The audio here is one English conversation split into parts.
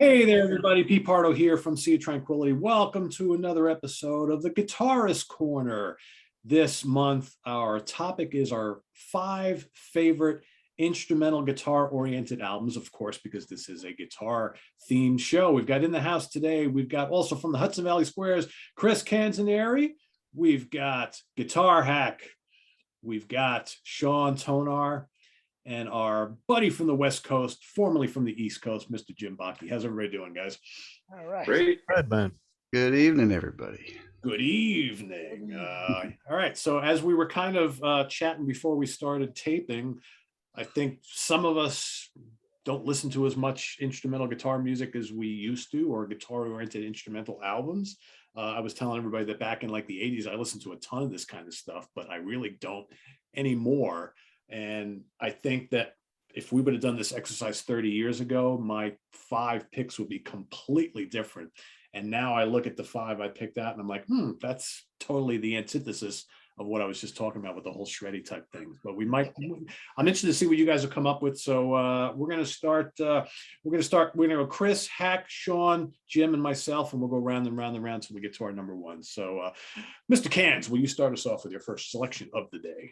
Hey there, everybody. Pete Pardo here from Sea of Tranquility. Welcome to another episode of the Guitarist Corner. This month, our topic is our 5 favorite instrumental guitar-oriented albums, of course, because this is a guitar-themed show. We've got in the house today, we've got also from the Hudson Valley Squares, Chris Canzoneri. We've got Guitar Hack. We've got Sean Tonar. And our buddy from the West Coast, formerly from the East Coast, Mr. Jim Bacchi. How's everybody doing, guys? All right. Great. Good, man. Good evening, everybody. Good evening. All right. So as we were kind of chatting before we started taping, I think some of us don't listen to as much instrumental guitar music as we used to, or guitar-oriented instrumental albums. I was telling everybody that back in like the 80s, I listened to a ton of this kind of stuff, but I really don't anymore. And I think that if we would have done this exercise 30 years ago, my 5 picks would be completely different. And now I look at the 5 I picked out and I'm like, that's totally the antithesis of what I was just talking about with the whole shreddy type thing. But I'm interested to see what you guys have come up with. So we're going to go Chris, Hack, Sean, Jim, and myself, and we'll go round and round and round until we get to our number 1. So Mr. Cans, will you start us off with your first selection of the day?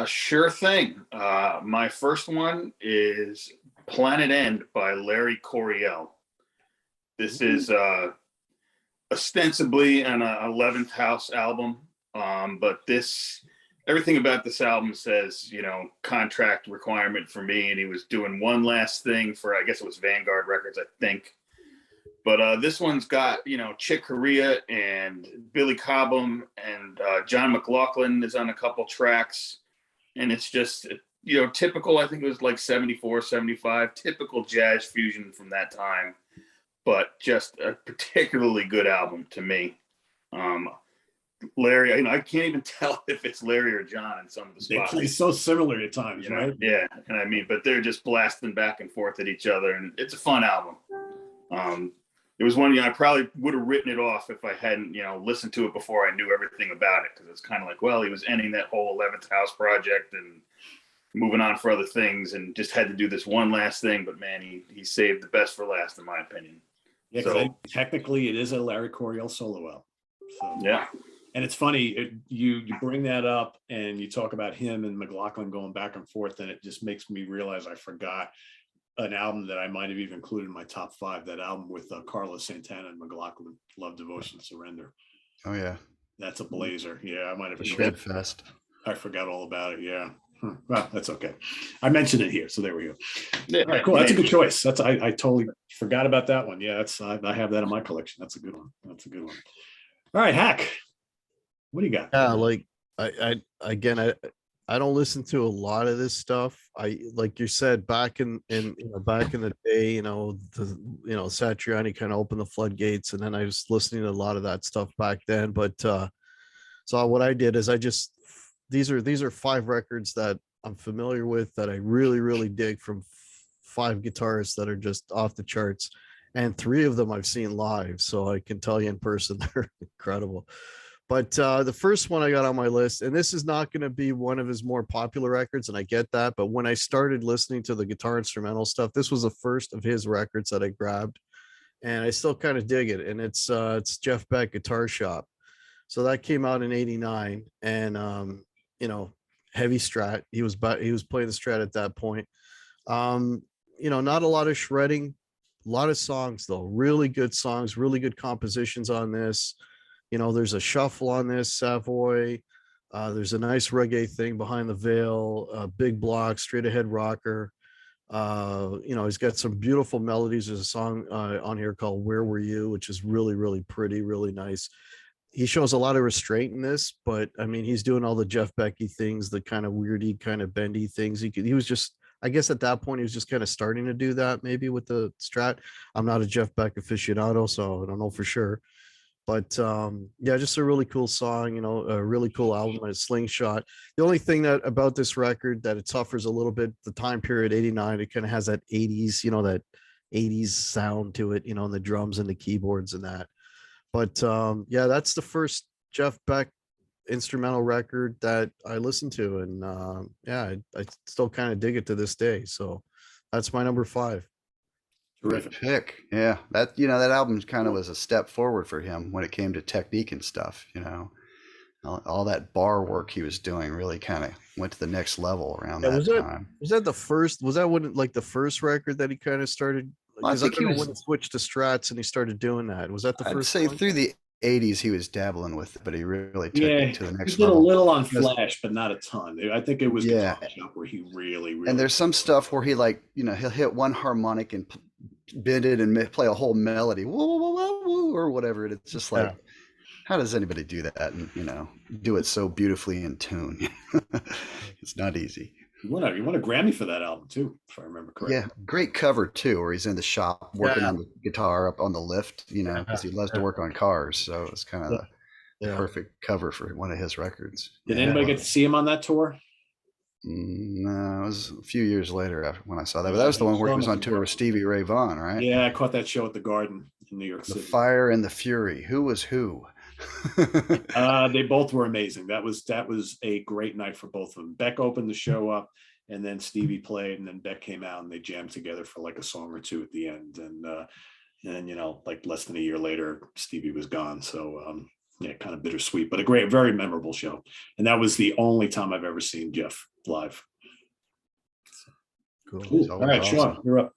Sure thing. My first one is Planet End by Larry Coryell. This is ostensibly an 11th House album, but everything about this album says, contract requirement for me, and he was doing one last thing for, I guess it was Vanguard Records, I think. But this one's got, Chick Corea and Billy Cobham and John McLaughlin is on a couple tracks. And it's just, typical, I think it was like 74, 75, typical jazz fusion from that time. But just a particularly good album to me. Larry, I can't even tell if it's Larry or John in some of the spots. It's so similar at times, right? Yeah, and but they're just blasting back and forth at each other. And it's a fun album. It was one, I probably would have written it off if I hadn't, listened to it before I knew everything about it. Because it's kind of like, well, he was ending that whole 11th House project and moving on for other things and just had to do this one last thing. But man, he saved the best for last, in my opinion. Yeah, so, technically it is a Larry Coryell solo album. So, yeah. And it's funny, you bring that up and you talk about him and McLaughlin going back and forth, and it just makes me realize I forgot an album that I might have even included in my top 5, that album with Carlos Santana and McLaughlin, Love, Devotion, Surrender. Oh, yeah. That's a blazer. Yeah, I might have. Shred Fest. I forgot all about it, yeah. Well, that's okay. I mentioned it here, so there we go. Yeah, all right, cool. That's a good choice. I totally forgot about that one. Yeah, I have that in my collection. That's a good one. All right, Hack. What do you got? Yeah, like I don't listen to a lot of this stuff. I, like you said, back in the day, Satriani kind of opened the floodgates, and then I was listening to a lot of that stuff back then. But so what I did is these are 5 records that I'm familiar with that I really, really dig from 5 guitarists that are just off the charts, and 3 of them I've seen live, so I can tell you in person they're incredible. But the first one I got on my list, and this is not going to be one of his more popular records, and I get that, but when I started listening to the guitar instrumental stuff, this was the first of his records that I grabbed, and I still kind of dig it. And it's Jeff Beck, Guitar Shop. So that came out in '89, and heavy Strat. He was playing the Strat at that point. Not a lot of shredding, a lot of songs though, really good songs, really good compositions on this. There's a shuffle on this, Savoy. There's a nice reggae thing, Behind the Veil, big block, straight ahead rocker. He's got some beautiful melodies. There's a song on here called Where Were You, which is really, really pretty, really nice. He shows a lot of restraint in this, but I mean, he's doing all the Jeff Becky things, the kind of weirdy, kind of bendy things. He was just, I guess at that point, he was just kind of starting to do that maybe with the Strat. I'm not a Jeff Beck aficionado, so I don't know for sure. But just a really cool song, a really cool album, a Slingshot. The only thing that about this record that it suffers a little bit, the time period, '89, it kind of has that 80s, that 80s sound to it, and the drums and the keyboards and that. But that's the first Jeff Beck instrumental record that I listened to. And I still kind of dig it to this day. So that's my number 5. Terrific. Good pick. Yeah, that album kind of was a step forward for him when it came to technique and stuff. All that bar work he was doing really kind of went to the next level around Yeah, that time. was that the first? Was that when like the first record that he kind of started? Well, I Because I think don't he know was. when he switched to Strats and he started doing that. Was that the I'd first say one? through the '80s he was dabbling with it, but he really took Yeah, it to the he next did a level. little on Because- Flash, but not a ton. I think it was Yeah. Guitar Shop where he really. And there's some stuff where he he'll hit one harmonic and bend it and play a whole melody, woo, woo, woo, woo, woo, or whatever. And it's just like, how does anybody do that and do it so beautifully in tune? It's not easy. You won a Grammy for that album too, if I remember correctly. Yeah, great cover too, where he's in the shop working Yeah. on the guitar up on the lift, because he loves to work on cars. So it's kind of the perfect cover for one of his records. Did anybody get to see him on that tour? No, it was a few years later when I saw that. But that was the one where he was on tour with Stevie Ray Vaughan, right? Yeah, I caught that show at the Garden in New York The City. Fire and the Fury. Who was who? They both were amazing. That was a great night for both of them. Beck opened the show up, and then Stevie played, and then Beck came out, and they jammed together for like a song or two at the end. And then like less than a year later, Stevie was gone. So yeah, kind of bittersweet, but a great, very memorable show. And that was the only time I've ever seen Jeff live. Cool. All right, awesome. Sean, you're up.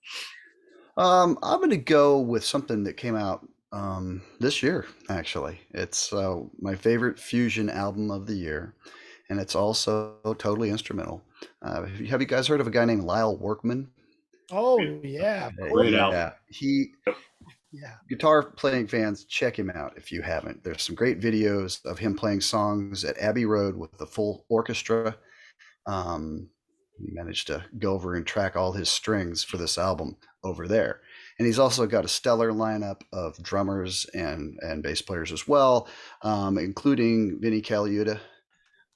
I'm going to go with something that came out this year, actually. It's my favorite fusion album of the year, and it's also totally instrumental. Have you guys heard of a guy named Lyle Workman? Oh yeah, Great album. Yeah, guitar playing fans, check him out if you haven't. There's some great videos of him playing songs at Abbey Road with the full orchestra. He managed to go over and track all his strings for this album over there. And he's also got a stellar lineup of drummers and bass players as well, including Vinnie Colaiuta,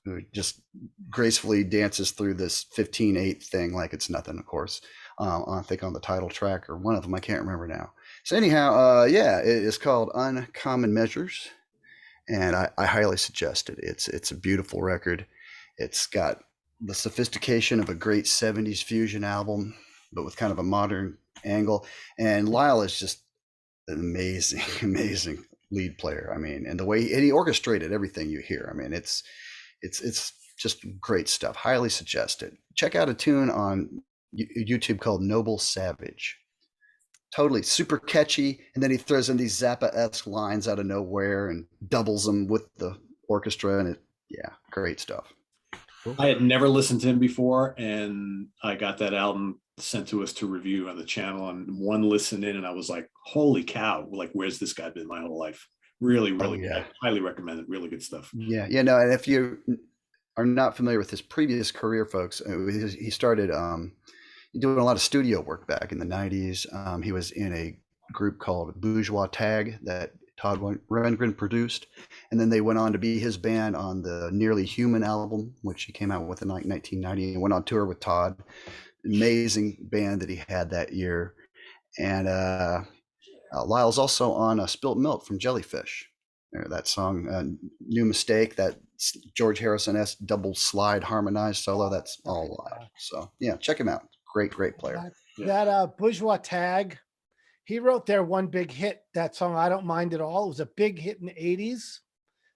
who just gracefully dances through this 15/8 thing like it's nothing, of course. I think on the title track or one of them, I can't remember now. So anyhow, it is called Uncommon Measures, and I highly suggest it. It's a beautiful record. It's got the sophistication of a great 70s fusion album, but with kind of a modern angle. And Lyle is just an amazing lead player. I mean, and the way he orchestrated everything you hear. I mean, it's just great stuff. Highly suggested. Check out a tune on YouTube called Noble Savage. Totally super catchy, and then he throws in these Zappa-esque lines out of nowhere and doubles them with the orchestra, and great stuff. I had never listened to him before, and I got that album sent to us to review on the channel, and one listen in, and I was like, holy cow, like, where's this guy been my whole life? Really good. I highly recommend it. Really good stuff. And if you are not familiar with his previous career, folks, he started doing a lot of studio work back in the 90s. He was in a group called Bourgeois Tag that Todd Rundgren produced, and then they went on to be his band on the Nearly Human album, which he came out with in 1990, and went on tour with Todd. Amazing band that he had that year. And Lyle's also on Spilt Milk from Jellyfish. That song, New Mistake, that George Harrison-esque double slide harmonized solo, that's all Lyle. So yeah, check him out. Great player. That Bourgeois Tag, he wrote their one big hit, that song I Don't Mind At All. It was a big hit in the 80s.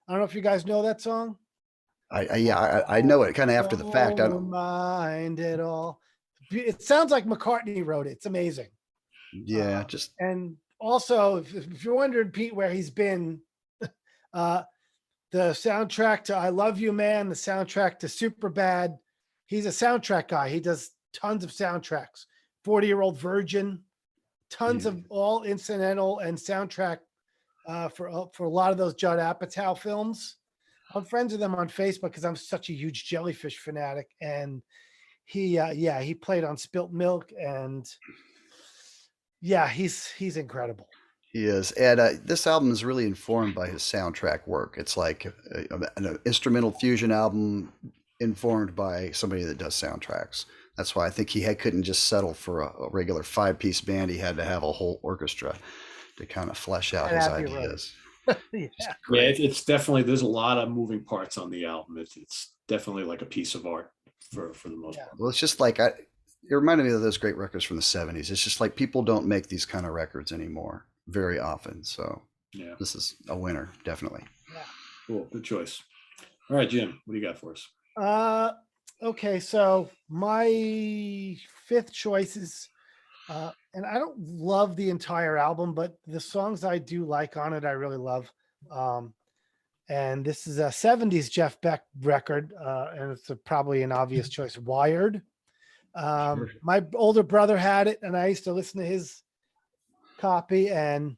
I don't know if you guys know that song. I know it kind of after the fact. I Don't mind at all. It sounds like McCartney wrote it. It's amazing. Yeah, and also, if you're wondering, Pete, where he's been, the soundtrack to I Love You Man, the soundtrack to Superbad, he's a soundtrack guy. He does tons of soundtracks. 40-Year-Old Virgin, tons of all incidental and soundtrack for a lot of those Judd Apatow films. I'm friends with him on Facebook because I'm such a huge Jellyfish fanatic, and he played on Spilt Milk, and he's incredible. He is, and this album is really informed by his soundtrack work. It's like an instrumental fusion album informed by somebody that does soundtracks. That's why I think he couldn't just settle for a regular 5-piece band. He had to have a whole orchestra to kind of flesh out his ideas. It's definitely, there's a lot of moving parts on the album. It's definitely like a piece of art for the most part. Well, it's just like it reminded me of those great records from the 70s. It's just like people don't make these kind of records anymore very often. So Yeah, this is a winner, definitely. cool, good choice. All right, Jim, what do you got for us? Okay, so my fifth choice is, and I don't love the entire album, but the songs I do like on it, I really love. And this is a 70s Jeff Beck record, and it's probably an obvious choice, Wired. Sure. My older brother had it, and I used to listen to his copy. And,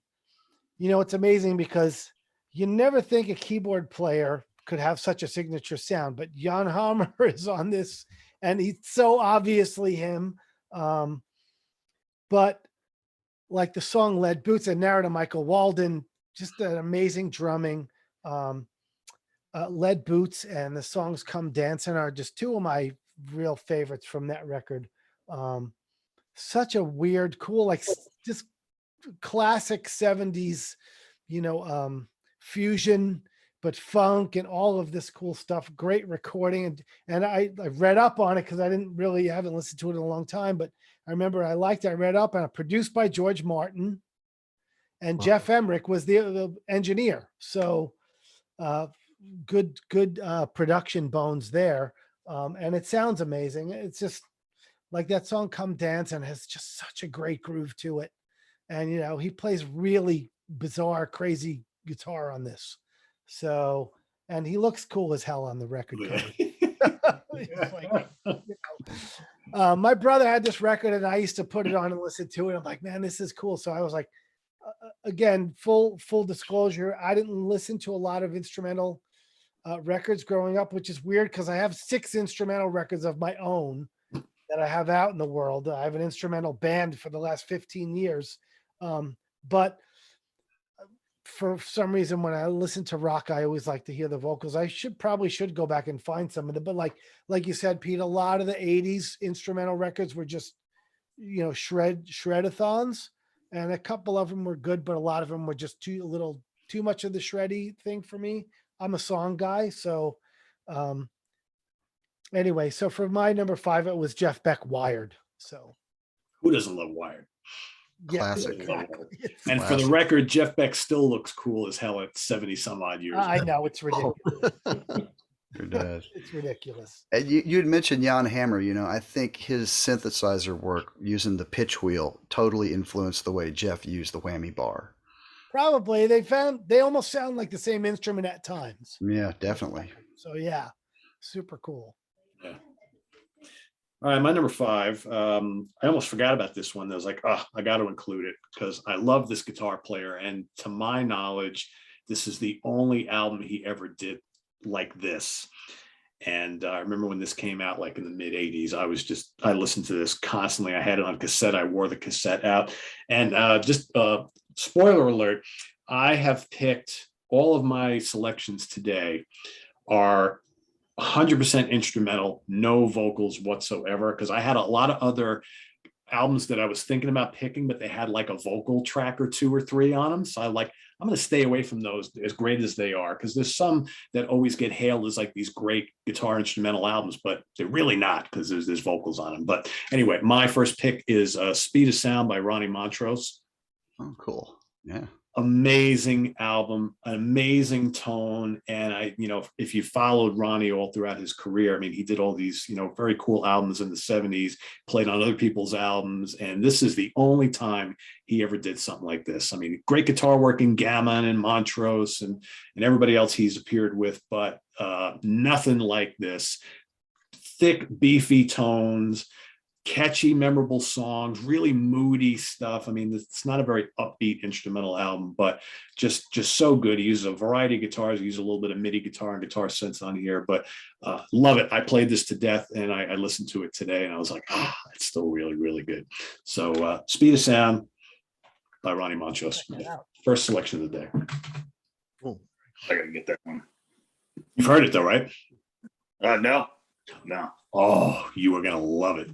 it's amazing because you never think a keyboard player could have such a signature sound, but Jan Hammer is on this, and he's so obviously him. But like the song Lead Boots and narrative Michael Walden, just an amazing drumming. Lead Boots and the songs Come Dancing are just two of my real favorites from that record. Such a weird, cool, like just classic 70s, fusion, but funk and all of this cool stuff. Great recording. And I read up on it because I haven't listened to it in a long time, but I remember I liked it. I read up, and produced by George Martin, and Wow. Jeff Emmerich was the engineer. So good production bones there. And it sounds amazing. It's just like that song Come Dancing has just such a great groove to it. And, he plays really bizarre, crazy guitar on this. So, and he looks cool as hell on the record cover. It's like, my brother had this record, and I used to put it on and listen to it. I'm like, man, this is cool. So I was like, again, full disclosure, I didn't listen to a lot of instrumental records growing up, which is weird because I have 6 instrumental records of my own that I have out in the world. I have an instrumental band for the last 15 years. But for some reason, when I listen to rock, I always like to hear the vocals. I probably should go back and find some of them. But like you said, Pete, a lot of the 80s instrumental records were just, shred-a-thons. And a couple of them were good, but a lot of them were just too much of the shreddy thing for me. I'm a song guy. So anyway, so for my number 5, it was Jeff Beck, Wired. So Who doesn't love Wired? Classic. exactly. And for the record, Jeff Beck still looks cool as hell at 70 some odd years. I know, it's ridiculous. Your dad. It's ridiculous. And you'd mentioned Jan Hammer. I think his synthesizer work using the pitch wheel totally influenced the way Jeff used the whammy bar. Probably they almost sound like the same instrument at times. Yeah, definitely. So yeah, super cool. Yeah. All right, my number 5. I almost forgot about this one. I was like, I got to include it because I love this guitar player. And to my knowledge, this is the only album he ever did like this. And I remember when this came out, like in the mid 80s, I listened to this constantly. I had it on cassette. I wore the cassette out. And just spoiler alert, I have picked all of my selections today are 100% instrumental, no vocals whatsoever. Because I had a lot of other albums that I was thinking about picking, but they had like a vocal track or 2 or 3 on them. So I'm going to stay away from those, as great as they are, because there's some that always get hailed as like these great guitar instrumental albums, but they're really not because there's vocals on them. But anyway, my first pick is Speed of Sound by Ronnie Montrose. Oh, cool. Yeah. Amazing album, an amazing tone. And if you followed Ronnie all throughout his career, I mean, he did all these, very cool albums in the 70s, played on other people's albums. And this is the only time he ever did something like this. I mean, great guitar work in Gammon and Montrose and everybody else he's appeared with, but nothing like this. Thick, beefy tones, catchy, memorable songs, really moody stuff. I mean, it's not a very upbeat instrumental album, but just so good. He uses a variety of guitars. He uses a little bit of MIDI guitar and guitar synths on here, but love it. I played this to death, and I listened to it today, and I was like, it's still really, really good. So Speed of Sound by Ronnie Montrose. First selection of the day. Cool. I gotta get that one. You've heard it though, right? No. Oh, you are gonna love it.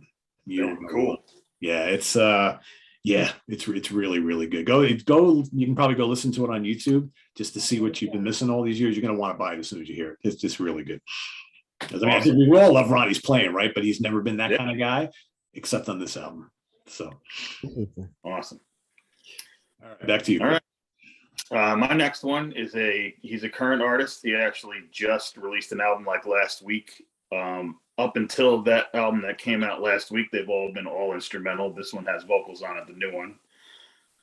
Cool. Yeah, it's really, really good. Go. You can probably go listen to it on YouTube just to see what you've been missing all these years. You're gonna want to buy it as soon as you hear it. It's just really good. I mean, I think we all love Ronnie's playing, right? But he's never been that kind of guy. except on this album. So, Awesome. all right, back to you. All right. My next one is he's a current artist. He actually just released an album like last week. Up until that album that came out last week, they've all been all instrumental. This one has vocals on it, the new one.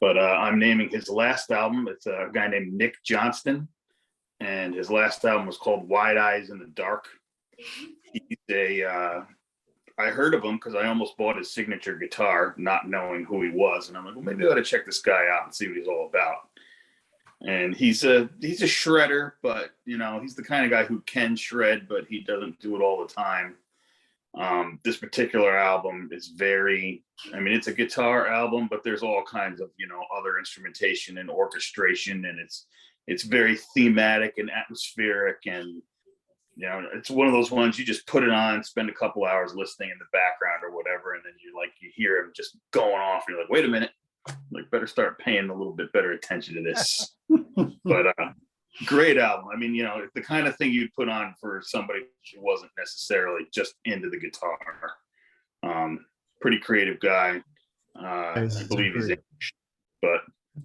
But I'm naming his last album. It's a guy named Nick Johnston. And his last album was called Wide Eyes in the Dark. He's I heard of him because I almost bought his signature guitar, not knowing who he was. And I'm like, well, maybe I ought to check this guy out and see what he's all about. And he's a shredder, but he's the kind of guy who can shred, but he doesn't do it all the time. This particular album is it's a guitar album, but there's all kinds of other instrumentation and orchestration, and it's very thematic and atmospheric, and it's one of those ones you just put it on, spend a couple hours listening in the background or whatever, and then you hear him just going off, and you're like, wait a minute, better start paying a little bit better attention to this. But great album. The kind of thing you'd put on for somebody who wasn't necessarily just into the guitar. Pretty creative guy. I believe he's English, but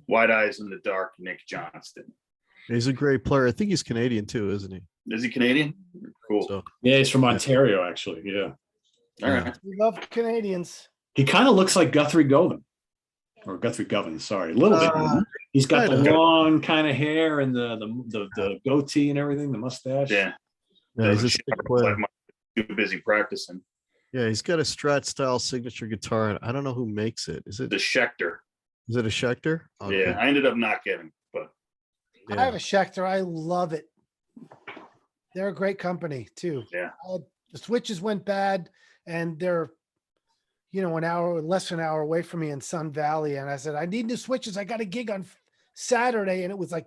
Wide Eyes in the Dark, Nick Johnston. He's a great player. I think he's Canadian too, isn't he? Is he Canadian? Cool. So, Yeah, he's from Ontario, actually. Yeah. All right. We love Canadians. He kind of looks like Guthrie Govan. Or Guthrie Govan, sorry. A little bit. He's got the long kind of hair and the goatee and everything, the mustache. Yeah. he's a sick player. Too busy practicing. Yeah, he's got a Strat style signature guitar. I don't know who makes it. Is it The Schecter. Is it a Schecter? Okay. Yeah, I ended up not getting, but I have a Schecter. I love it. They're a great company too. Yeah. The switches went bad, and they're less than an hour away from me in Sun Valley. And I said, I need new switches. I got a gig on Saturday, and it was like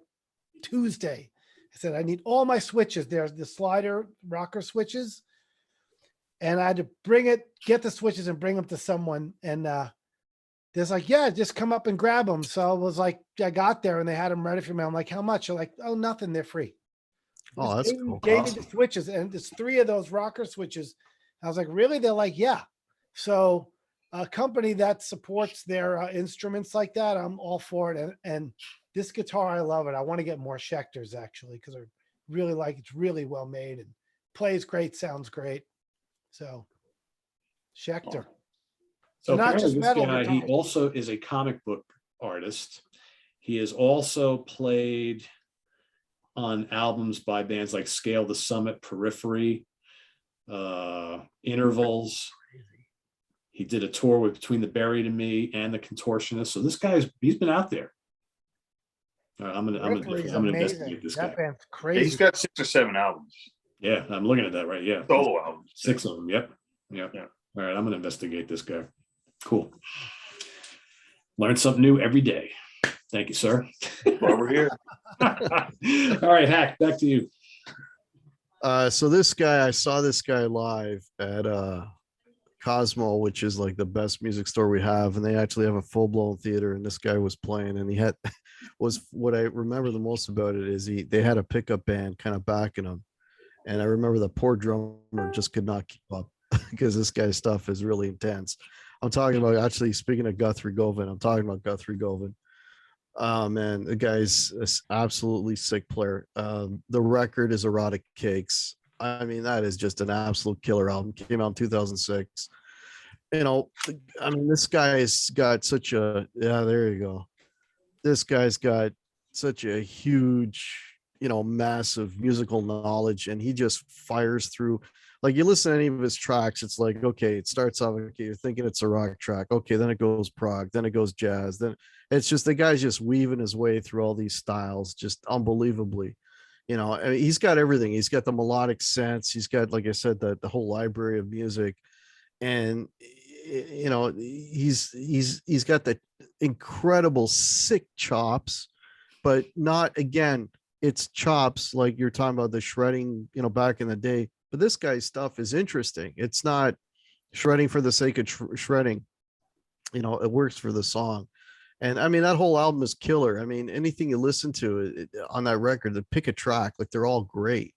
Tuesday. I said, I need all my switches. There's the slider rocker switches. And I had to get the switches and bring them to someone. And there's like, yeah, just come up and grab them. So I was like, I got there and they had them ready for me. I'm like, how much? They're like, oh, nothing. They're free. Oh, that's cool. Gave me the switches, and there's 3 of those rocker switches. I was like, really? They're like, yeah. So a company that supports their instruments like that, I'm all for it. And this guitar, I love it. I want to get more Schecters actually, because I really like it's really well made and plays great, sounds great. So Schecter. So Not apparently just this metal, guy, but he also- also is a comic book artist. He has also played on albums by bands like Scale the Summit, Periphery, Intervals. He did a tour with Between the Buried and Me and the Contortionist. So this he's been out there. I'm gonna Periphery's investigate this That guy. band's he's crazy. got 6 or 7 albums, Yeah, I'm looking at that right. Yeah, solo albums. 6 of them. Yep. Yeah. All right, I'm gonna investigate this guy. Cool. Learn something new every day. Thank you, sir. While we're here. All right, Hack, back to you. So this guy, I saw this guy live at Cosmo, which is like the best music store we have, and they actually have a full-blown theater, and this guy was playing, and he had was what I remember the most about it is they had a pickup band kind of backing him, and I remember the poor drummer just could not keep up because this guy's stuff is really intense. I'm talking about, actually, speaking of Guthrie Govan, I'm talking about Guthrie Govan. Man, the guy's an absolutely sick player. The record is Erotic Cakes. I mean, that is just an absolute killer album. Came out in 2006. This guy's got such a, there you go. This guy's got such a huge, massive musical knowledge, and he just fires through. Like, you listen to any of his tracks, it's like, okay, it starts off, okay, you're thinking it's a rock track. Okay, then it goes prog, then it goes jazz. Then it's just, the guy's just weaving his way through all these styles, just unbelievably. He's got everything. He's got the melodic sense. He's got, like I said, the whole library of music. And, he's got the incredible sick chops, but not, again, it's chops like you're talking about the shredding, back in the day. But this guy's stuff is interesting. It's not shredding for the sake of shredding. It works for the song. And I mean, that whole album is killer. I mean, anything you listen to on that record, pick a track, like they're all great.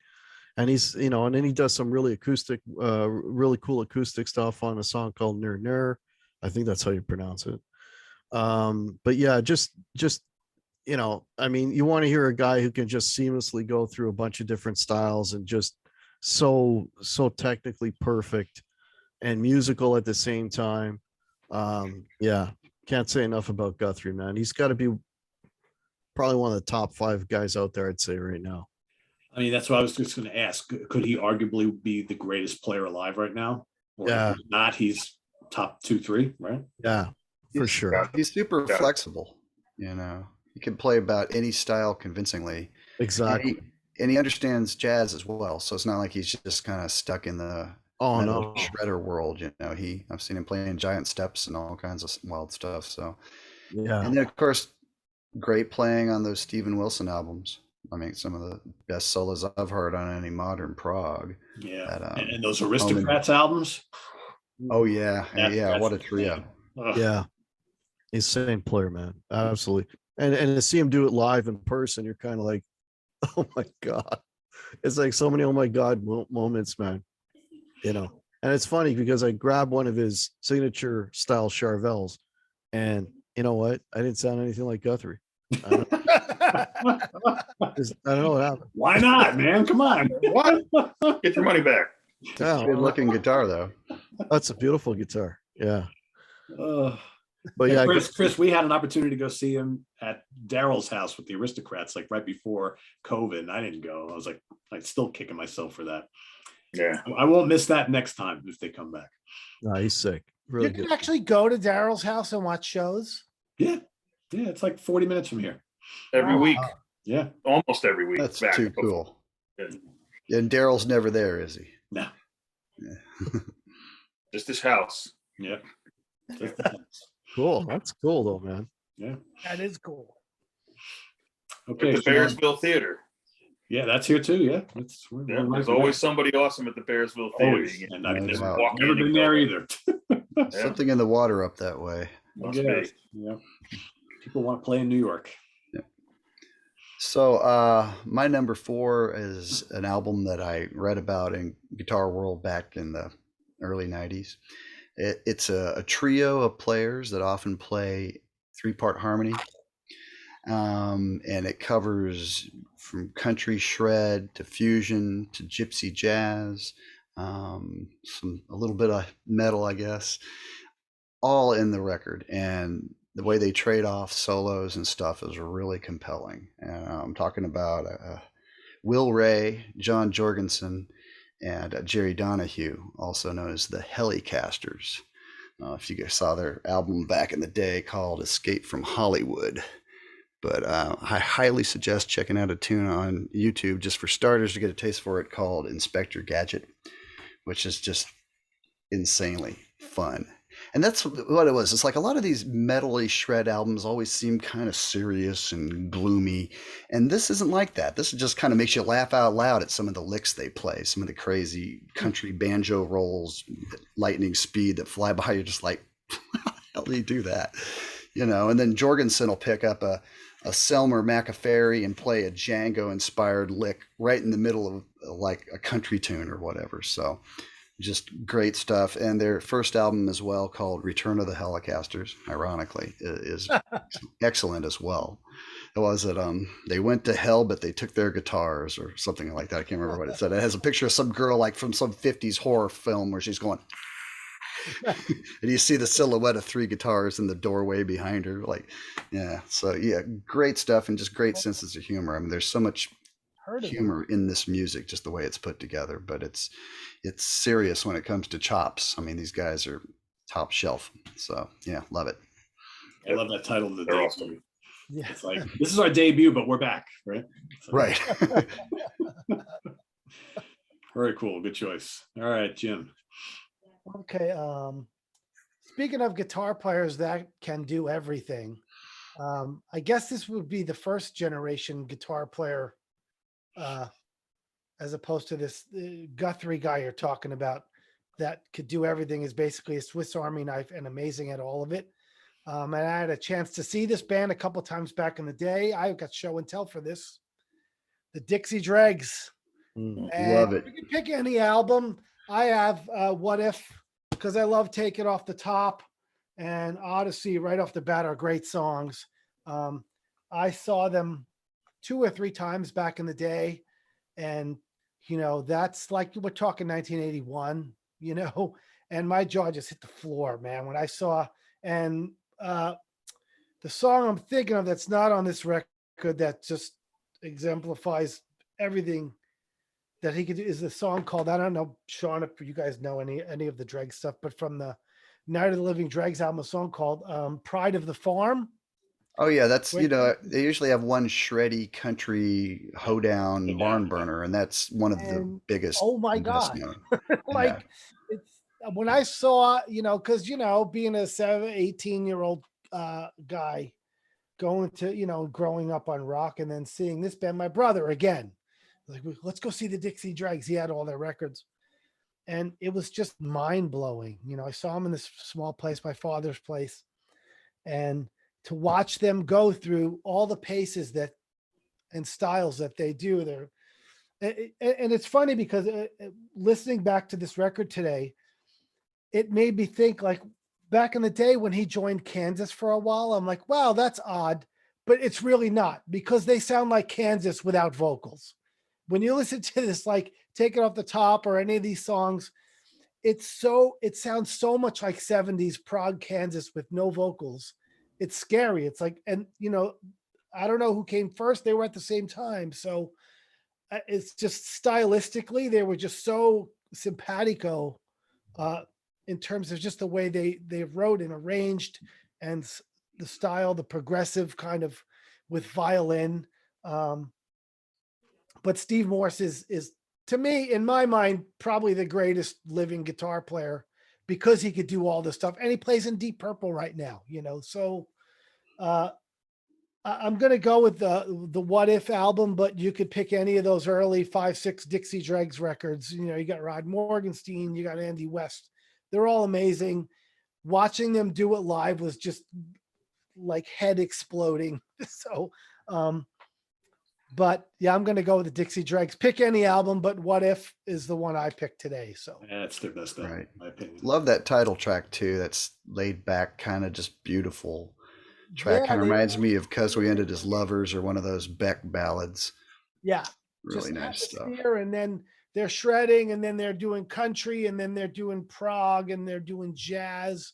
And he's, and then he does some really really cool acoustic stuff on a song called Ner Ner. I think that's how you pronounce it. But yeah, just I mean, you want to hear a guy who can just seamlessly go through a bunch of different styles and just so technically perfect and musical at the same time. Yeah, can't say enough about Guthrie, man. He's got to be probably one of the top 5 guys out there, I'd say, right now. I mean, that's what I was just going to ask. Could he arguably be the greatest player alive right now? Or Yeah. if not, he's top 2, 3, right? Yeah, for sure. He's super flexible. He can play about any style convincingly. Exactly. And he understands jazz as well. So it's not like he's just kind of stuck in the metal shredder world. I've seen him playing giant steps and all kinds of wild stuff. So yeah. And then of course, great playing on those Steven Wilson albums. I mean, some of the best solos I've heard on any modern prog. Yeah. And those Aristocrats albums. Oh yeah. That's what a trio. Yeah. Insane player, man. Absolutely. And to see him do it live in person, you're kind of like, oh my God. It's like so many oh my God moments, man. And it's funny because I grabbed one of his signature style Charvels, and you know what? I didn't sound anything like Guthrie. I don't know what happened. Why not, man? Come on. What? Get your money back. Yeah. Good looking guitar though. That's a beautiful guitar. Yeah. But yeah, Chris, we had an opportunity to go see him at Daryl's house with the Aristocrats, like right before COVID. And I didn't go. I was like, I'm still kicking myself for that. Yeah. I won't miss that next time if they come back. No, he's sick. Really you good. can actually go to Daryl's house and watch shows. Yeah. It's like 40 minutes from here. Every week. Yeah. Almost every week. That's too cool. Yeah. And Daryl's never there, is he? No. Yeah. Just his house. Yeah. Cool. That's cool though, man. Yeah. That is cool. Okay. At the Bearsville Theater. Yeah, that's here too. Yeah. There's always somebody awesome at the Bearsville Theater. Always. And I can just Wow. walk never been there either. Something in the water up that way. Must be. Yeah. People want to play in New York. Yeah. So my number 4 is an album that I read about in Guitar World back in the early 90s. It's a trio of players that often play 3-part harmony. And it covers from country shred to fusion to gypsy jazz, a little bit of metal, I guess, all in the record. And the way they trade off solos and stuff is really compelling. And I'm talking about Will Ray, John Jorgensen, and Jerry Donahue, also known as the Helicasters. If you guys saw their album back in the day called Escape from Hollywood. But I highly suggest checking out a tune on YouTube just for starters to get a taste for it called Inspector Gadget, which is just insanely fun. And that's what it was. It's like a lot of these metal-y shred albums always seem kind of serious and gloomy. And this isn't like that. This just kind of makes you laugh out loud at some of the licks they play, some of the crazy country banjo rolls, lightning speed that fly by. You're just like, how the hell do you do that? And then Jorgensen will pick up a Selmer Macaferi and play a Django-inspired lick right in the middle of like a country tune or whatever. So just great stuff. And their first album as well, called Return of the Helicasters, ironically, is excellent as well. It was that they went to hell, but they took their guitars or something like that. I can't remember what it said. It has a picture of some girl like from some 50s horror film where she's going... and you see the silhouette of 3 guitars in the doorway behind her. So great stuff and just great senses of humor. I mean, there's so much humor in this music, just the way it's put together, but it's serious when it comes to chops. I mean, these guys are top shelf. So yeah, love it. I love that title of the day. Awesome. Yeah. It's like, this is our debut, but we're back, right? So, Right. Very cool. Good choice. All right, Jim. Okay. Speaking of guitar players that can do everything, I guess this would be the first generation guitar player, as opposed to this Guthrie guy you're talking about that could do everything, is basically a Swiss Army knife and amazing at all of it. And I had a chance to see this band a couple of times back in the day. I got show and tell for this. The Dixie Drags. And Love it. you can pick any album. I have What If, because I love Take It Off the Top and Odyssey right off the bat are great songs. I saw them 2 or 3 times back in the day. And, that's like, we're talking 1981, and my jaw just hit the floor, man, when I saw, and the song I'm thinking of that's not on this record that just exemplifies everything that he could do is a song called, I don't know, Sean, if you guys know any of the Dregs stuff, but from the Night of the Living Dregs album, a song called Pride of the Farm. Oh yeah, that's Wait. they usually have one shreddy country hoedown barn burner, and that's one of the And biggest. oh my and best God. known. Like it's when I saw, because being a 18-year-old guy going to, growing up on rock and then seeing this band, my brother again, like, let's go see the Dixie Drags. He had all their records. And it was just mind blowing. I saw him in this small place, my father's place, and to watch them go through all the paces and styles that they do there. And it's funny because listening back to this record today, it made me think like back in the day when he joined Kansas for a while, I'm like, wow, that's odd, but it's really not because they sound like Kansas without vocals. When you listen to this, like Take It Off the Top or any of these songs, it sounds so much like 70s prog Kansas with no vocals. It's scary. It's like, and I don't know who came first. They were at the same time. So it's just stylistically, they were just so simpatico in terms of just the way they wrote and arranged and the style, the progressive kind of with violin. But Steve Morse is to me, in my mind, probably the greatest living guitar player because he could do all this stuff. And he plays in Deep Purple right now, so I'm going to go with the What If album, but you could pick any of those early 5-6 Dixie Dregs records. You got Rod Morgenstein, you got Andy West. They're all amazing. Watching them do it live was just like head exploding. So, but yeah, I'm going to go with the Dixie Dregs. Pick any album, but What If is the one I picked today. So That's their best album, Right. in my opinion. Love that title track too. That's laid back, kind of just beautiful track. Yeah, Kind of they- reminds me of "Cause We Ended as Lovers" or one of those Beck ballads. yeah, Really just nice stuff. atmosphere, and then they're shredding, and then they're doing country, and then they're doing prog, and they're doing jazz,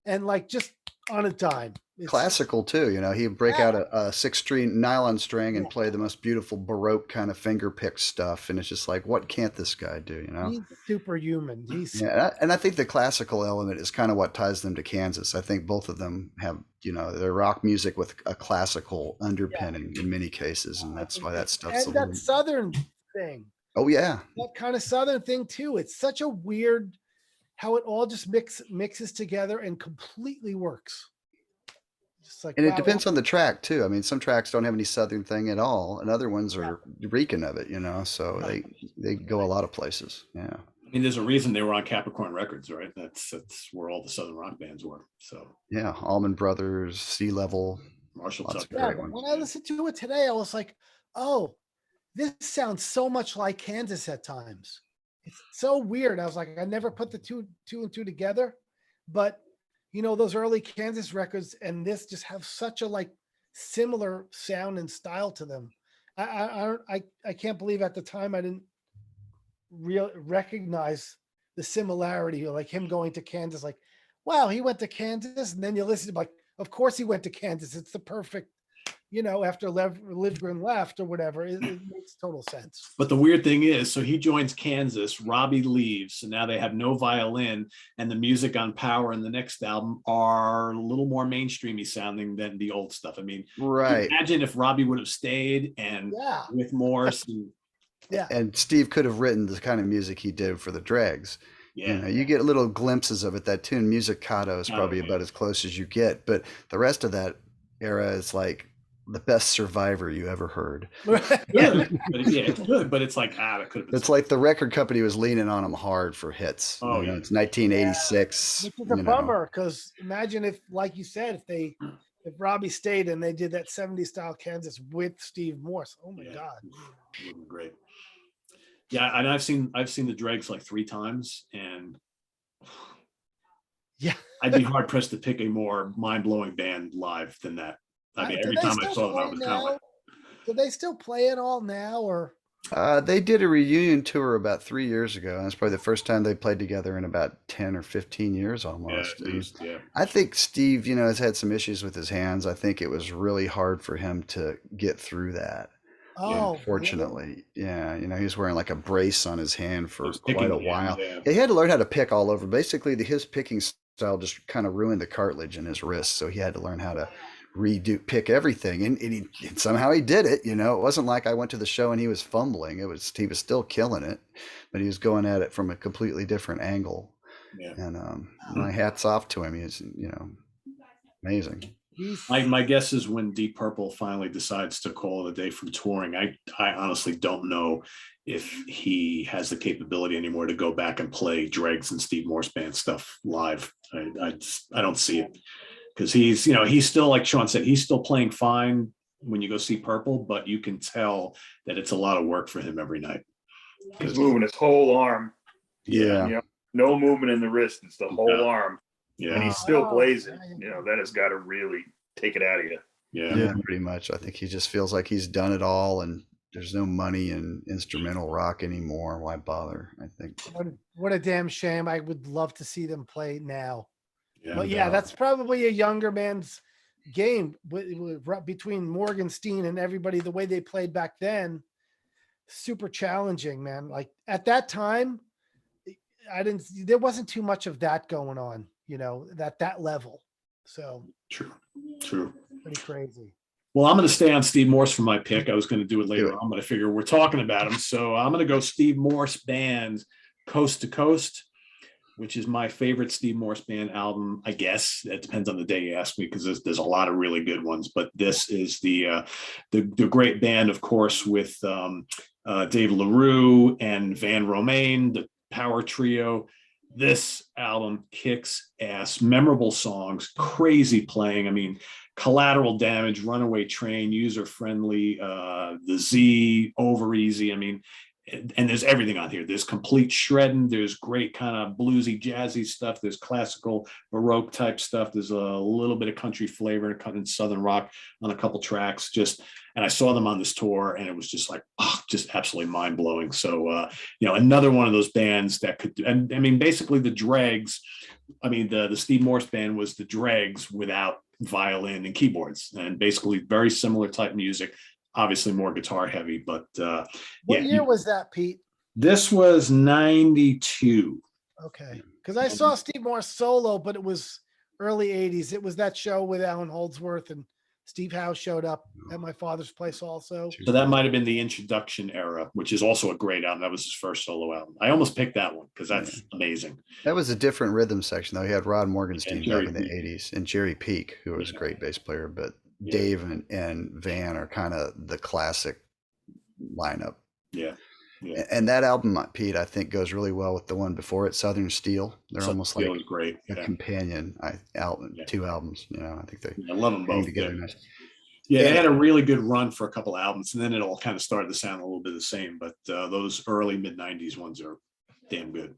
and like just on a dime. It's Classical too, he'd break Yeah. out a 6-string nylon string and Yeah. play the most beautiful Baroque kind of finger pick stuff, and it's just like, what can't this guy do? He's superhuman. He's Yeah, and I think the classical element is kind of what ties them to Kansas. I think both of them have, their rock music with a classical underpinning in many cases, and that's why that stuff's and that Southern thing, Oh yeah, that kind of Southern thing too. It's such a weird how it all just mixes together and completely works. Just like, and it wow, depends on the track too. I mean, some tracks don't have any Southern thing at all, and other ones are reeking of it. So they go a lot of places. Yeah. I mean, there's a reason they were on Capricorn Records, right? That's where all the Southern rock bands were. So Yeah, Allman Brothers, Sea Level. Marshall Lots of Tucker. Yeah, great but ones. when I listened to it today, I was like, oh, this sounds so much like Kansas at times. It's so weird. I was like, I never put the two and two together, but those early Kansas records and this just have such a like similar sound and style to them. I can't believe at the time I didn't recognize the similarity, like him going to Kansas. Like, wow, he went to Kansas, and then you listen to like, of course he went to Kansas. It's the perfect, after Livgren left or whatever. It makes total sense. But the weird thing is, so he joins Kansas, Robbie leaves, so now they have no violin, and the music on Power and the next album are a little more mainstreamy sounding than the old stuff. I mean, Right. imagine if Robbie would have stayed and Yeah. with Morse. And, Yeah. And Steve could have written the kind of music he did for the Dregs. yeah, You get little glimpses of it. That tune Musicato is probably yeah. about as close as you get, but the rest of that era is like the best Survivor you ever heard. good. But it's good, but it's like, that could have been. It's like the record company was leaning on them hard for hits. Oh, yeah. It's 1986. Which is a bummer, because imagine if, like you said, if Robbie stayed and they did that 70s style Kansas with Steve Morse. Oh my Yeah. God. It would be great. Yeah, and I've seen the Dregs like 3 times, and Yeah. I'd be hard pressed to pick a more mind blowing band live than that. I mean, Do every they time I still saw them, I play was kind of like, Do they still play it all now, or? They did a reunion tour about 3 years ago. And that's probably the first time they played together in about 10 or 15 years yeah, almost. at And least, yeah. I think Steve, has had some issues with his hands. I think it was really hard for him to get through that. Oh, really? Fortunately, yeah, he was wearing like a brace on his hand for Those quite a picking while. hands, He had to learn how to pick all over. Basically, his picking style just kind of ruined the cartilage in his wrist, so he had to learn how to pick everything, and somehow he did it. It wasn't like I went to the show and he was fumbling. He was still killing it, but he was going at it from a completely different angle. yeah. And my hat's off to him. He's amazing. My guess is when Deep Purple finally decides to call it a day from touring, I honestly don't know if he has the capability anymore to go back and play Dregs and Steve Morse band stuff live. I don't see it, because he's still, like Sean said, he's still playing fine when you go see Purple, but you can tell that it's a lot of work for him every night. He's moving his whole arm. Yeah. No movement in the wrist. It's the whole arm. Yeah. And he's still blazing. That has got to really take it out of you. Yeah, pretty much. I think he just feels like he's done it all, and there's no money in instrumental rock anymore. Why bother? I think. What a damn shame. I would love to see them play now. Yeah, But yeah, that's probably a younger man's game between Morgenstein and everybody. The way they played back then, super challenging, man. Like at that time, there wasn't too much of that going on, that level. So true. Pretty crazy. Well, I'm going to stay on Steve Morse for my pick. I was going to do it later on, but I figure we're talking about him. So I'm going to go Steve Morse Band, Coast to Coast, which is my favorite Steve Morse Band album. I guess it depends on the day you ask me, because there's a lot of really good ones. But this is the great band, of course, with Dave LaRue and Van Romain, the power trio. This album kicks ass. Memorable songs, crazy playing. I mean, Collateral Damage, Runaway Train, User Friendly, the Z, Over Easy. I mean, and there's everything on here. There's complete shredding. There's great kind of bluesy, jazzy stuff. There's classical, Baroque type stuff. There's a little bit of country flavor and Southern rock on a couple tracks. And I saw them on this tour, and it was just like, just absolutely mind blowing. So, another one of those bands that could do, and I mean, basically the Dregs. I mean, the Steve Morse Band was the Dregs without violin and keyboards, and basically very similar type music. Obviously more guitar heavy, but what year was that, Pete? This was 92. Okay, because I saw Steve Morse solo, but it was early 80s. It was that show with Alan Holdsworth, and Steve Howe showed up at my father's place also. So that might have been the Introduction era, which is also a great album. That was his first solo album. I almost picked that one because that's amazing. That was a different rhythm section, though. He had Rod Morgenstein back in the 80s, and Jerry Peake, who was a great bass player, but Dave and Van are kind of the classic lineup. Yeah. And that album, Pete, I think goes really well with the one before it, Southern Steel. They're almost like great. a companion album, 2 albums. I think I love them both together. Nice. Yeah, they had a really good run for a couple albums, and then it all kind of started to sound a little bit the same. But those early mid-90s ones are damn good.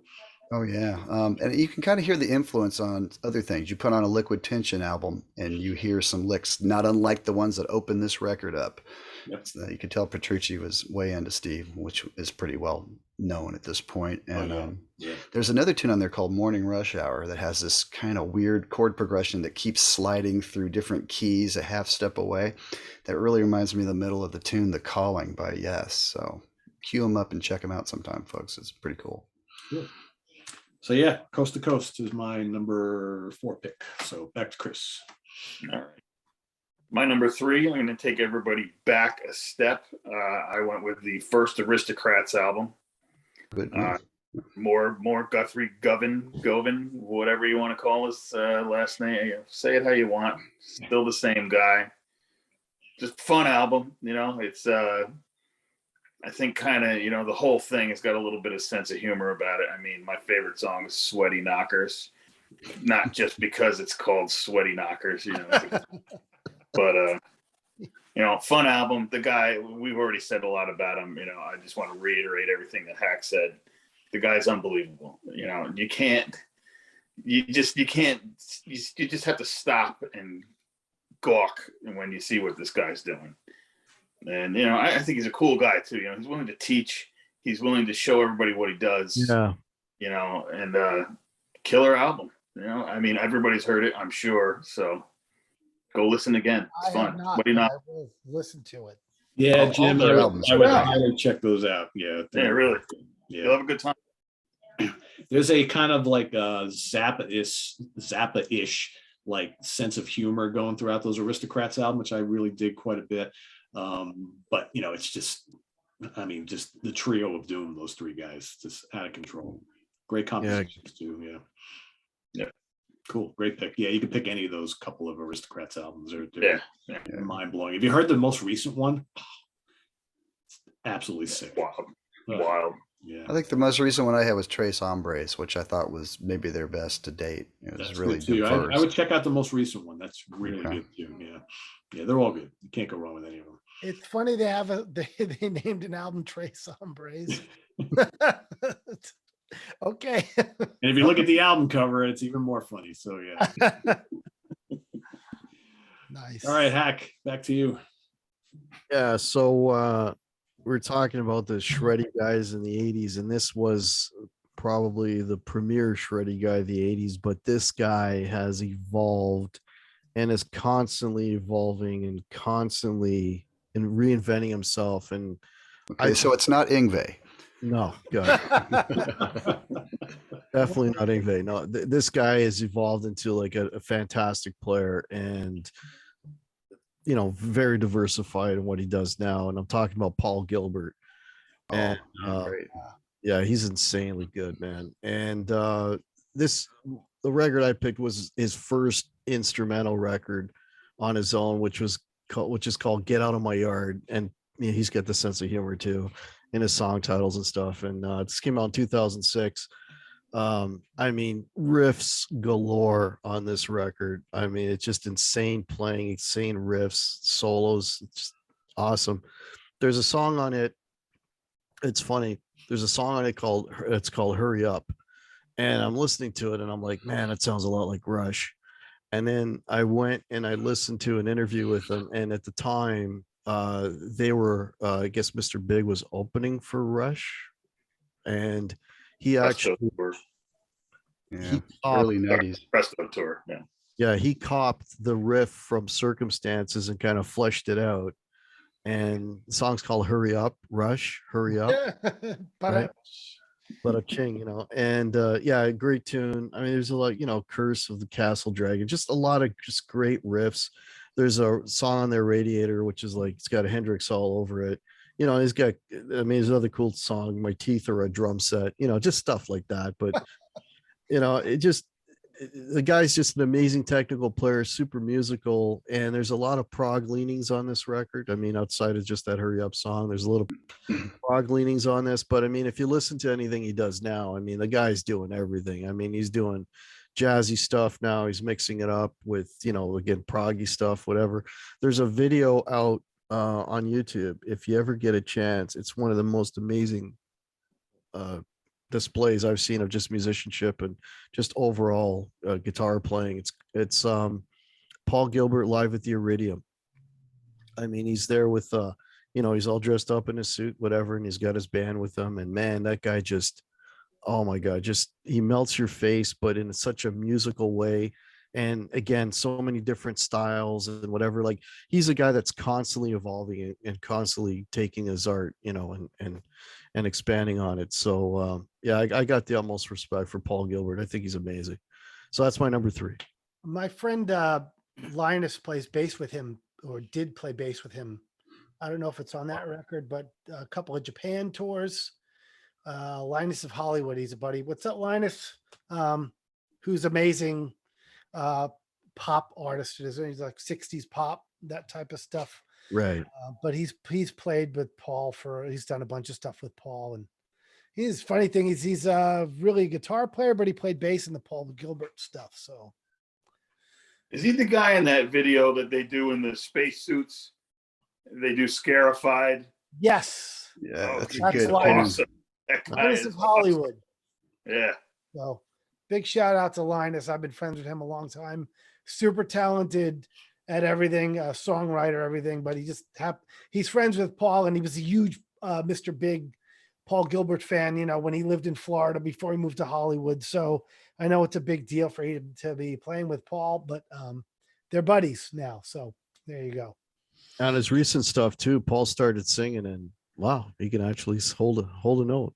Oh yeah, and you can kind of hear the influence on other things. You put on a Liquid Tension album, and you hear some licks not unlike the ones that open this record up. Yep. So you could tell Petrucci was way into Steve, which is pretty well known at this point. And there's another tune on there called Morning Rush Hour that has this kind of weird chord progression that keeps sliding through different keys a half step away. That really reminds me of the middle of the tune "The Calling" by Yes. So cue them up and check them out sometime, folks. It's pretty cool. Cool. So yeah, Coast to Coast is my number 4 pick. So back to Chris. All right. My number 3, I'm going to take everybody back a step. I went with the first Aristocrats album. Good. More Guthrie Govan, whatever you want to call his last name. Say it how you want. Still the same guy. Just fun album. It's I think kind of, the whole thing has got a little bit of sense of humor about it. I mean, my favorite song is Sweaty Knockers, not just because it's called Sweaty Knockers, but Fun album. The guy, we've already said a lot about him. I just want to reiterate everything that Hack said. The guy's unbelievable. You just have to stop and gawk when you see what this guy's doing. And, I think he's a cool guy too. He's willing to teach. He's willing to show everybody what he does. Yeah. And killer album. Everybody's heard it, I'm sure. So go listen again. It's fun. What do you not? I will listen to it. Yeah, All Jim, their I albums would are highly check those out. Yeah. Yeah, really. Yeah. You'll have a good time. There's a kind of like a Zappa-ish like sense of humor going throughout those Aristocrats album, which I really dig quite a bit. But it's just the trio of doom, those three guys, just out of control. Great compositions too. Yeah. Cool. Great pick. Yeah, you can pick any of those couple of Aristocrats albums. They're mind blowing. Have you heard the most recent one? It's absolutely sick. Wild. Yeah. I think the most recent one I had was Tres Hombres, which I thought was maybe their best to date. It was That's really good too. diverse. I would check out the most recent one. That's really Okay. good too. Yeah, they're all good. You can't go wrong with any of them. It's funny they have they named an album Tres Hombres. Okay. And if you look at the album cover, it's even more funny. So yeah. Nice. All right, Hack, back to you. Yeah, so we're talking about the shreddy guys in the 80s, and this was probably the premier shreddy guy of the 80s, but this guy has evolved and is constantly evolving and constantly and reinventing himself. And Okay, so it's not Yngwie. no, God, definitely not Yngwie. No, this guy has evolved into like a fantastic player and very diversified in what he does now. And I'm talking about Paul Gilbert. And Great. yeah, he's insanely good, man. And the record I picked was his first instrumental record on his own, which is called "Get Out of My Yard." And he's got the sense of humor too in his song titles and stuff. And this came out in 2006. Riffs galore on this record. It's just insane playing, insane riffs, solos. It's just awesome. There's a song on it. It's funny. There's a song on it called "Hurry Up," and I'm listening to it, and I'm like, man, it sounds a lot like Rush. And then I went and I listened to an interview with them, and at the time, they were, I guess, Mr. Big was opening for Rush, and he actually. Yeah, early 90s. Presto tour. Yeah. Yeah, he copped the riff from Circumstances and kind of fleshed it out. And the song's called "Hurry Up," Rush, "Hurry Up." Right? But a ching, and great tune. There's a lot, Curse of the Castle Dragon, just a lot of just great riffs. There's a song on their Radiator, which is like, it's got a Hendrix all over it. He's got, there's another cool song, "My Teeth Are a Drum Set," just stuff like that. But the guy's just an amazing technical player, super musical, and there's a lot of prog leanings on this record. Outside of just that "Hurry Up" song, there's a little prog leanings on this. But if you listen to anything he does now, the guy's doing everything. He's doing jazzy stuff now. He's mixing it up with, again, proggy stuff, whatever. There's a video out on YouTube. If you ever get a chance, it's one of the most amazing displays I've seen of just musicianship and just overall guitar playing. It's Paul Gilbert live at the Iridium. He's there with he's all dressed up in his suit, whatever, and he's got his band with him. And man, that guy just, oh my God, just he melts your face, but in such a musical way. And again, so many different styles and whatever. Like, he's a guy that's constantly evolving and constantly taking his art, and expanding on it. So I got the utmost respect for Paul Gilbert. I think he's amazing. So that's my number 3. My friend Linus plays bass with him, or did play bass with him. I don't know if it's on that record, but a couple of Japan tours. Linus of Hollywood, he's a buddy. What's up, Linus? Who's amazing pop artist. He's like 60s pop, that type of stuff. Right. But he's played with Paul he's done a bunch of stuff with Paul. And his funny thing is he's really a guitar player, but he played bass in the Paul Gilbert stuff. So is he the guy in that video that they do in the space suits They do Scarified. Yes. Yeah, Oh, that's a that's good Linus. tune. Awesome. That guy Linus is of Hollywood. awesome. Yeah. So big shout out to Linus. I've been friends with him a long time. Super talented at everything, songwriter, everything. But he's friends with Paul, and he was a huge Mr. Big Paul Gilbert fan, you know, when he lived in Florida before he moved to Hollywood. So I know it's a big deal for him to be playing with Paul, but they're buddies now. So there you go. On his recent stuff too, Paul started singing, and wow, he can actually hold a note.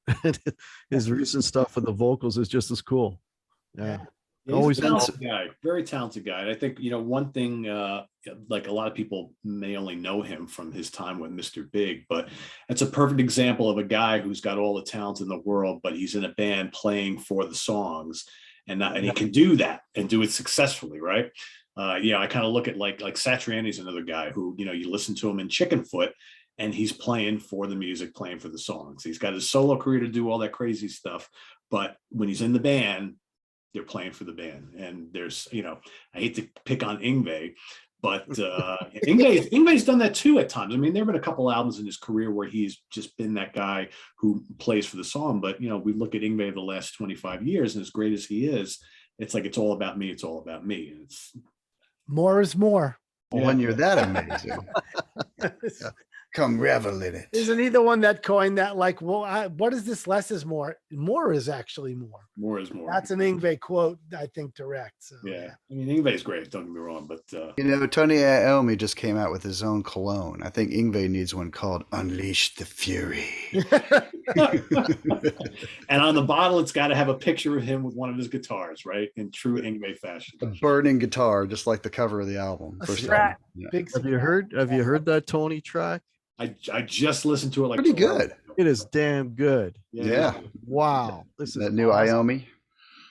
His recent stuff with the vocals is just as cool. Yeah. He's Always a talented guy, very talented guy. And I think, you know, one thing, like a lot of people may only know him from his time with Mr. Big, but it's a perfect example of a guy who's got all the talent in the world, but he's in a band playing for the songs, and he can do that and do it successfully, right? I kind of look at like Satriani's another guy who, you know, you listen to him in Chickenfoot, and he's playing for the music, playing for the songs. He's got his solo career to do all that crazy stuff, but when he's in the band, they're playing for the band. And there's, you know, I hate to pick on Yngwie, but Yngwie's done that too at times. I mean, there have been a couple albums in his career where he's just been that guy who plays for the song. But, you know, we look at Yngwie the last 25 years, and as great as he is, it's like, it's all about me. It's all about me. And it's More is more. When you're that amazing, come revel in it. Isn't he the one that coined that? Like, well, what is this? Less is more. More is actually more. More is more. That's an Yngwie quote, I think, direct. So, yeah. I mean, Yngwie's great. Don't get me wrong, but You know, Tony Iommi just came out with his own cologne. I think Yngwie needs one called Unleash the Fury. and on the bottle, it's got to have a picture of him with one of his guitars, right? In true Yngwie fashion. A burning guitar, just like the cover of the album. A First Strat. album. Yeah. Big Have you heard that Tony track? I just listened to it like Pretty good. It is damn good. Yeah. Wow. This is That new awesome. Iommi.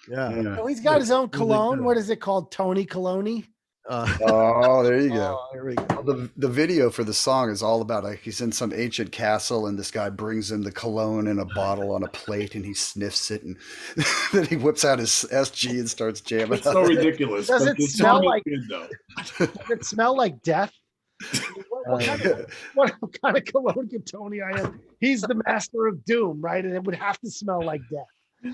Yeah. Oh, he's got his own Really cologne. good. What is it called? Tony Cologne? Oh, there you go. Oh, here we go. The video for the song is all about, like, he's in some ancient castle, and this guy brings him the cologne in a bottle on a plate, and he sniffs it, and then he whips out his SG and starts jamming. It's so ridiculous. Does but it the smell song is like- good, though? Does it smell like death? What kind of cologne can Tony I am? He's the master of doom, right? And it would have to smell like death.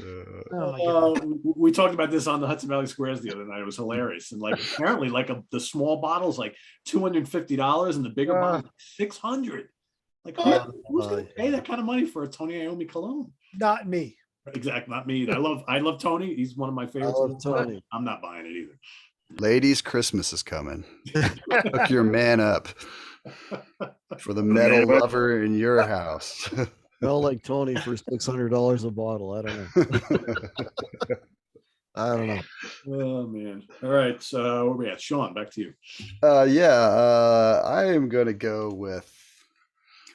Oh my God. We talked about this on the Hudson Valley Squares the other night. It was hilarious. And like apparently, like the small bottle's like $250, and the bigger bottle $600. Like who's gonna pay that kind of money for a Tony Iommi cologne? Not me. Exactly, not me. I love Tony. He's one of my favorites. love Tony. I'm not buying it either. Ladies, Christmas is coming. Hook your man up for the metal lover in your house. Smell like Tony for $600 a bottle. I don't know. I don't know. Oh man. All right. So where we at? Sean, back to you. I am going to go with,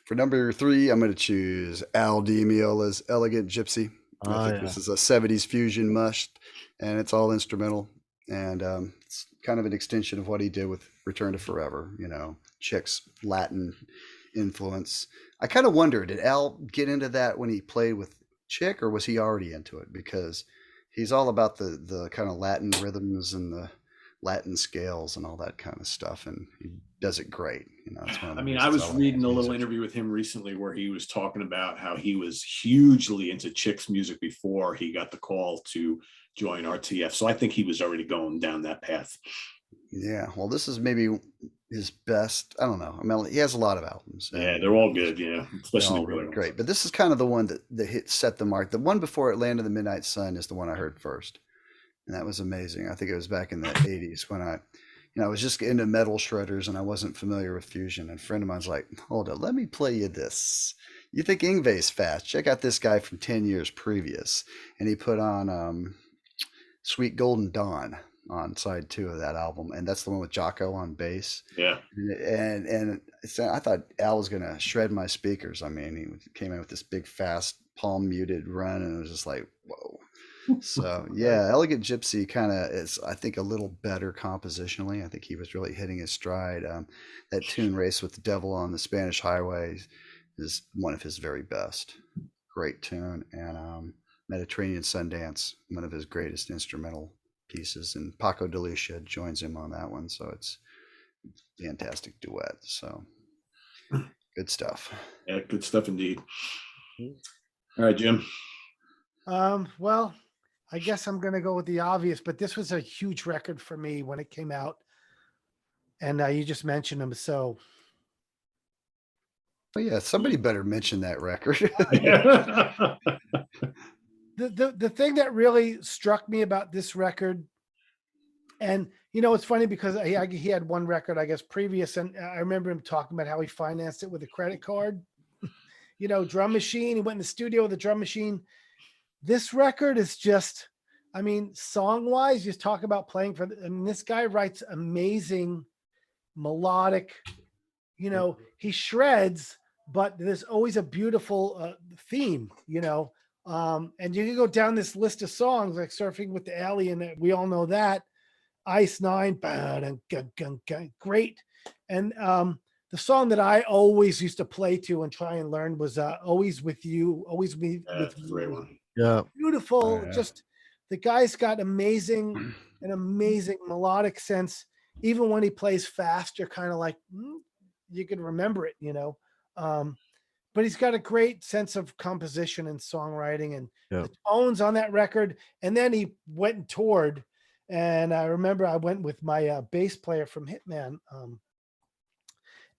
for number 3, I'm going to choose Al Di Miola's Elegant Gypsy. I think this is a 70s fusion must, and it's all instrumental. And it's kind of an extension of what he did with Return to Forever, you know, Chick's Latin influence. I kind of wonder, did Al get into that when he played with Chick, or was he already into it? Because he's all about the kind of Latin rhythms and the Latin scales and all that kind of stuff, and he does it great. You know, it's one of the I mean, I reasons was like reading a his little music. interview with him recently where he was talking about how he was hugely into Chick's music before he got the call to join RTF. So I think he was already going down that path. Yeah, well, this is maybe his best. I don't know. I mean, he has a lot of albums. Yeah, they're all good. Yeah, They're especially all the really early great. ones. But this is kind of the one that set the mark. The one before it, Land of the Midnight Sun, is the one I heard first, and that was amazing. I think it was back in the '80s when I was just into metal shredders and I wasn't familiar with fusion. And a friend of mine's like, "Hold on, let me play you this. You think Yngwie's fast? Check out this guy from 10 years previous." And he put on Sweet Golden Dawn on side 2 of that album, and that's the one with Jocko on bass. Yeah. And so I thought Al was gonna shred my speakers. I mean, he came in with this big, fast, palm muted run, and it was just like, whoa. So yeah, Elegant Gypsy kind of is, I think, a little better compositionally. I think he was really hitting his stride. That tune, Race with the Devil on the Spanish Highway, is one of his very best. Great tune. And Mediterranean Sundance, one of his greatest instrumental pieces, and Paco de Lucia joins him on that one, so it's a fantastic duet. So Good stuff. Yeah, good stuff indeed. All right, Jim. Well, I guess I'm gonna go with the obvious, but this was a huge record for me when it came out, and you just mentioned him, so Well, yeah, somebody better mention that record. the thing that really struck me about this record, and it's funny because he had one record, I guess, previous, and I remember him talking about how he financed it with a credit card. Drum machine. He went in the studio with a drum machine. This record is just, I mean, song wise, just talk about playing for. This guy writes amazing melodic. He shreds, but there's always a beautiful theme. And you can go down this list of songs like Surfing with the Alien. We all know that. Ice Nine, great. And the song that I always used to play to and try and learn was Always With You, Always with Great You. one. Yeah. Beautiful. Oh, yeah. Just the guy's got an amazing melodic sense. Even when he plays fast, you're kind of like, you can remember it, but he's got a great sense of composition and songwriting and the tones on that record. And then he went and toured. And I remember I went with my bass player from Hitman,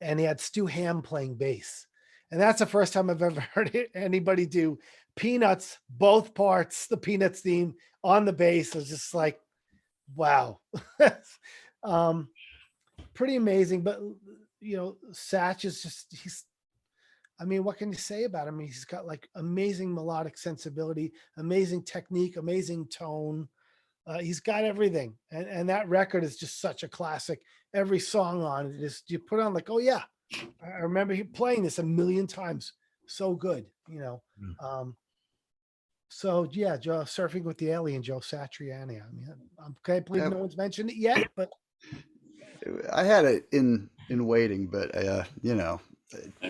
and he had Stu Ham playing bass. And that's the first time I've ever heard anybody do Peanuts, both parts, the Peanuts theme on the bass. I was just like, wow. Pretty amazing. But, Satch is what can you say about him? He's got like amazing melodic sensibility, amazing technique, amazing tone. He's got everything. And that record is just such a classic. Every song on it is, you put on like, oh yeah, I remember he playing this a million times. So good, So yeah, Joe, Surfing with the Alien, Joe Satriani. I mean, I can't believe no one's mentioned it yet, but I had it in waiting, but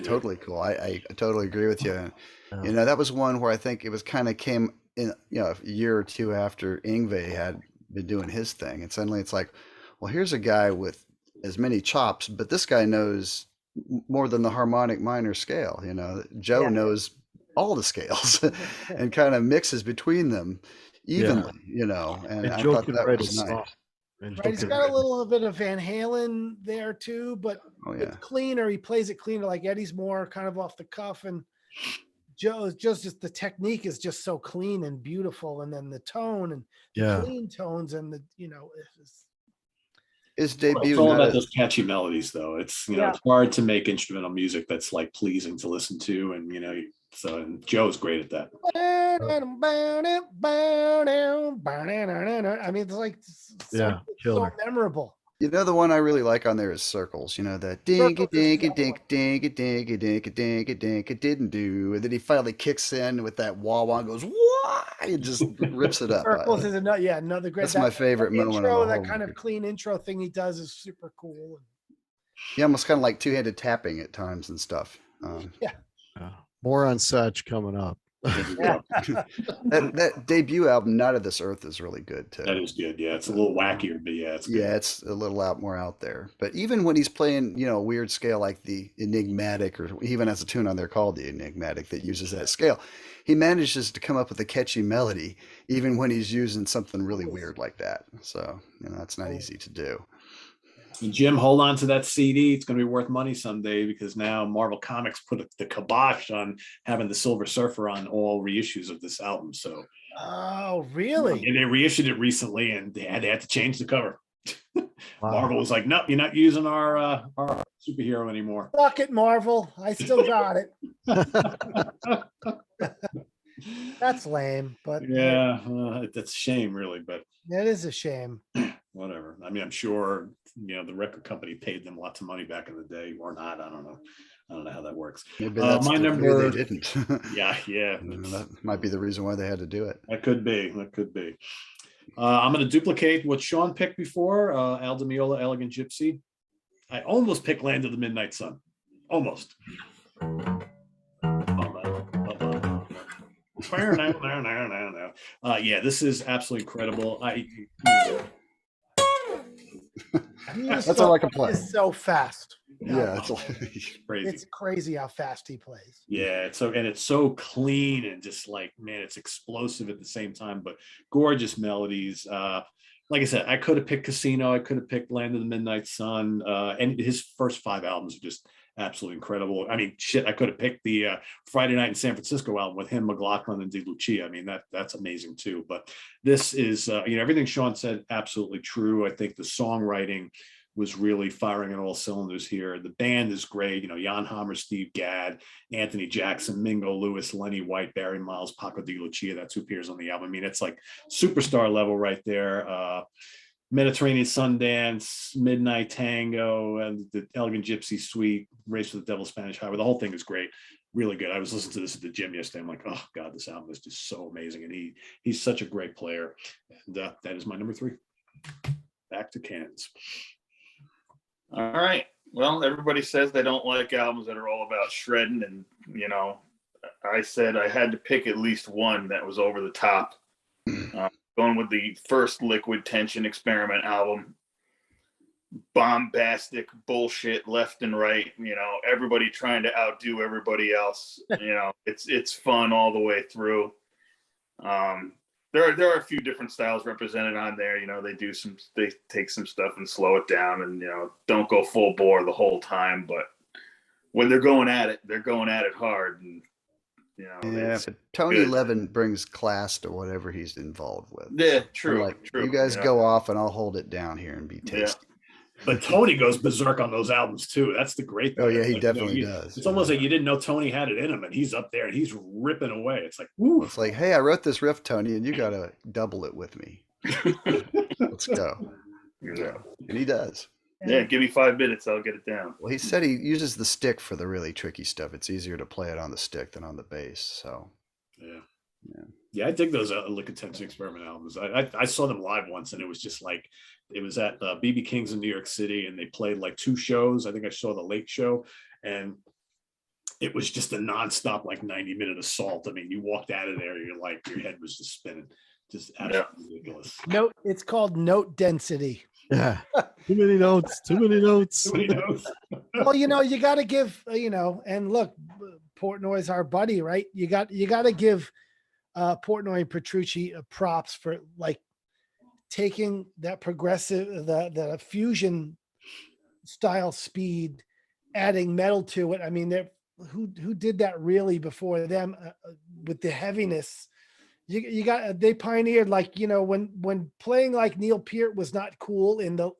totally cool. I totally agree with you. That was one where I think it was kind of came in, a year or two after Yngwie had been doing his thing, and suddenly it's like, well, here's a guy with as many chops, but this guy knows more than the harmonic minor scale. Joe knows all the scales and kind of mixes between them evenly. And I Joe thought can that write was a song. nice. And right, Joe he's can got write a little bit of Van Halen there too, but Oh yeah. it's cleaner. He plays it cleaner, like Eddie's more kind of off the cuff, and Joe's just the technique is just so clean and beautiful, and then the tone and the clean tones and the His It's debut, all not about a, those catchy melodies, though. It's it's hard to make instrumental music that's like pleasing to listen to, and and Joe's great at that. I mean, it's like Yeah, so killer. memorable. the one I really like on there is Circles. That dinky Circles is dinky the dinky dinky dinky dinky dinky dinky didn't do, and then he finally kicks in with that wah wah and goes wah, and just rips it up. Circles is another great. That's my favorite moment on intro. the That whole kind of record. clean intro thing he does is super cool. Yeah, almost kind of like two-handed tapping at times and stuff. More on Satch coming up. That debut album, Not of This Earth, is really good too. That is good. Yeah, it's a little wackier, but yeah, it's good. Yeah, it's a little more out there. But even when he's playing, a weird scale like the Enigmatic, or he even has a tune on there called the Enigmatic that uses that scale, he manages to come up with a catchy melody, even when he's using something really weird like that. So, it's not easy to do. And Jim, hold on to that CD. It's going to be worth money someday, because now Marvel Comics put the kibosh on having the Silver Surfer on all reissues of this album. So, oh, really? And they reissued it recently, and they had to change the cover. Wow. Marvel was like, "Nope, you're not using our superhero anymore." Fuck it, Marvel. I still got it. That's lame, but yeah, that's a shame, really. But that is a shame. Whatever. I mean, I'm sure the record company paid them lots of money back in the day, or not. I don't know how that works. Maybe that's my the number. they didn't. Yeah. That might be the reason why they had to do it. That could be. I'm going to duplicate what Sean picked before. Al Di Meola, Elegant Gypsy. I almost picked Land of the Midnight Sun. Almost. Yeah, this is absolutely incredible. That's all I can play. It's so fast. Yeah, Crazy. It's crazy how fast he plays. Yeah, it's so clean and just like, man, it's explosive at the same time, but gorgeous melodies. Like I said, I could have picked Casino, I could have picked Land of the Midnight Sun, and his first 5 albums are just absolutely incredible. I mean, shit, I could have picked the Friday Night in San Francisco album with him, McLaughlin, and DeLucia. I mean, that's amazing too. But this is, everything Sean said, absolutely true. I think the songwriting was really firing on all cylinders here. The band is great. Jan Hammer, Steve Gadd, Anthony Jackson, Mingo Lewis, Lenny White, Barry Miles, Paco de Lucia. That's who appears on the album. I mean, it's like superstar level right there. Mediterranean Sundance, Midnight Tango, and the Elegant Gypsy Suite, Race for the Devil, Spanish Highway. The whole thing is great. Really good. I was listening to this at the gym yesterday. I'm like, oh God, this album is just so amazing. And he's such a great player. And that is my number 3. Back to Cans. All right. Well, everybody says they don't like albums that are all about shredding. And, I said I had to pick at least one that was over the top. Going with the first Liquid Tension Experiment album. Bombastic bullshit left and right. Everybody trying to outdo everybody else. It's fun all the way through. There are a few different styles represented on there. They take some stuff and slow it down, and don't go full bore the whole time. But when they're going at it hard. And but Tony Levin brings class to whatever he's involved with. Yeah, true. True. You guys go off, and I'll hold it down here and be tasty. But Tony goes berserk on those albums too. That's the great thing. Oh yeah, he definitely does. It's almost like you didn't know Tony had it in him, and he's up there and he's ripping away. It's like, woo. It's like, hey, I wrote this riff, Tony, and you got to double it with me. Let's go. And he does. Yeah, give me 5 minutes, I'll get it down. Well, he said he uses the stick for the really tricky stuff. It's easier to play it on the stick than on the bass. So yeah, I dig those Liquid Tension Experiment albums. I saw them live once, and it was just like, it was at BB King's in New York City, and they played like 2 shows. I think I saw the late show, and it was just a nonstop, like 90-minute assault. I mean, you walked out of there, you're like, your head was just spinning, just absolutely ridiculous. It's called note density. Yeah. Too many notes. Well, you got to give, and look, Portnoy's our buddy, right? You got to give Portnoy and Petrucci props for like taking that progressive, the fusion style speed, adding metal to it. I mean, who did that really before them with the heaviness? They pioneered, like, when playing like Neil Peart was not cool in the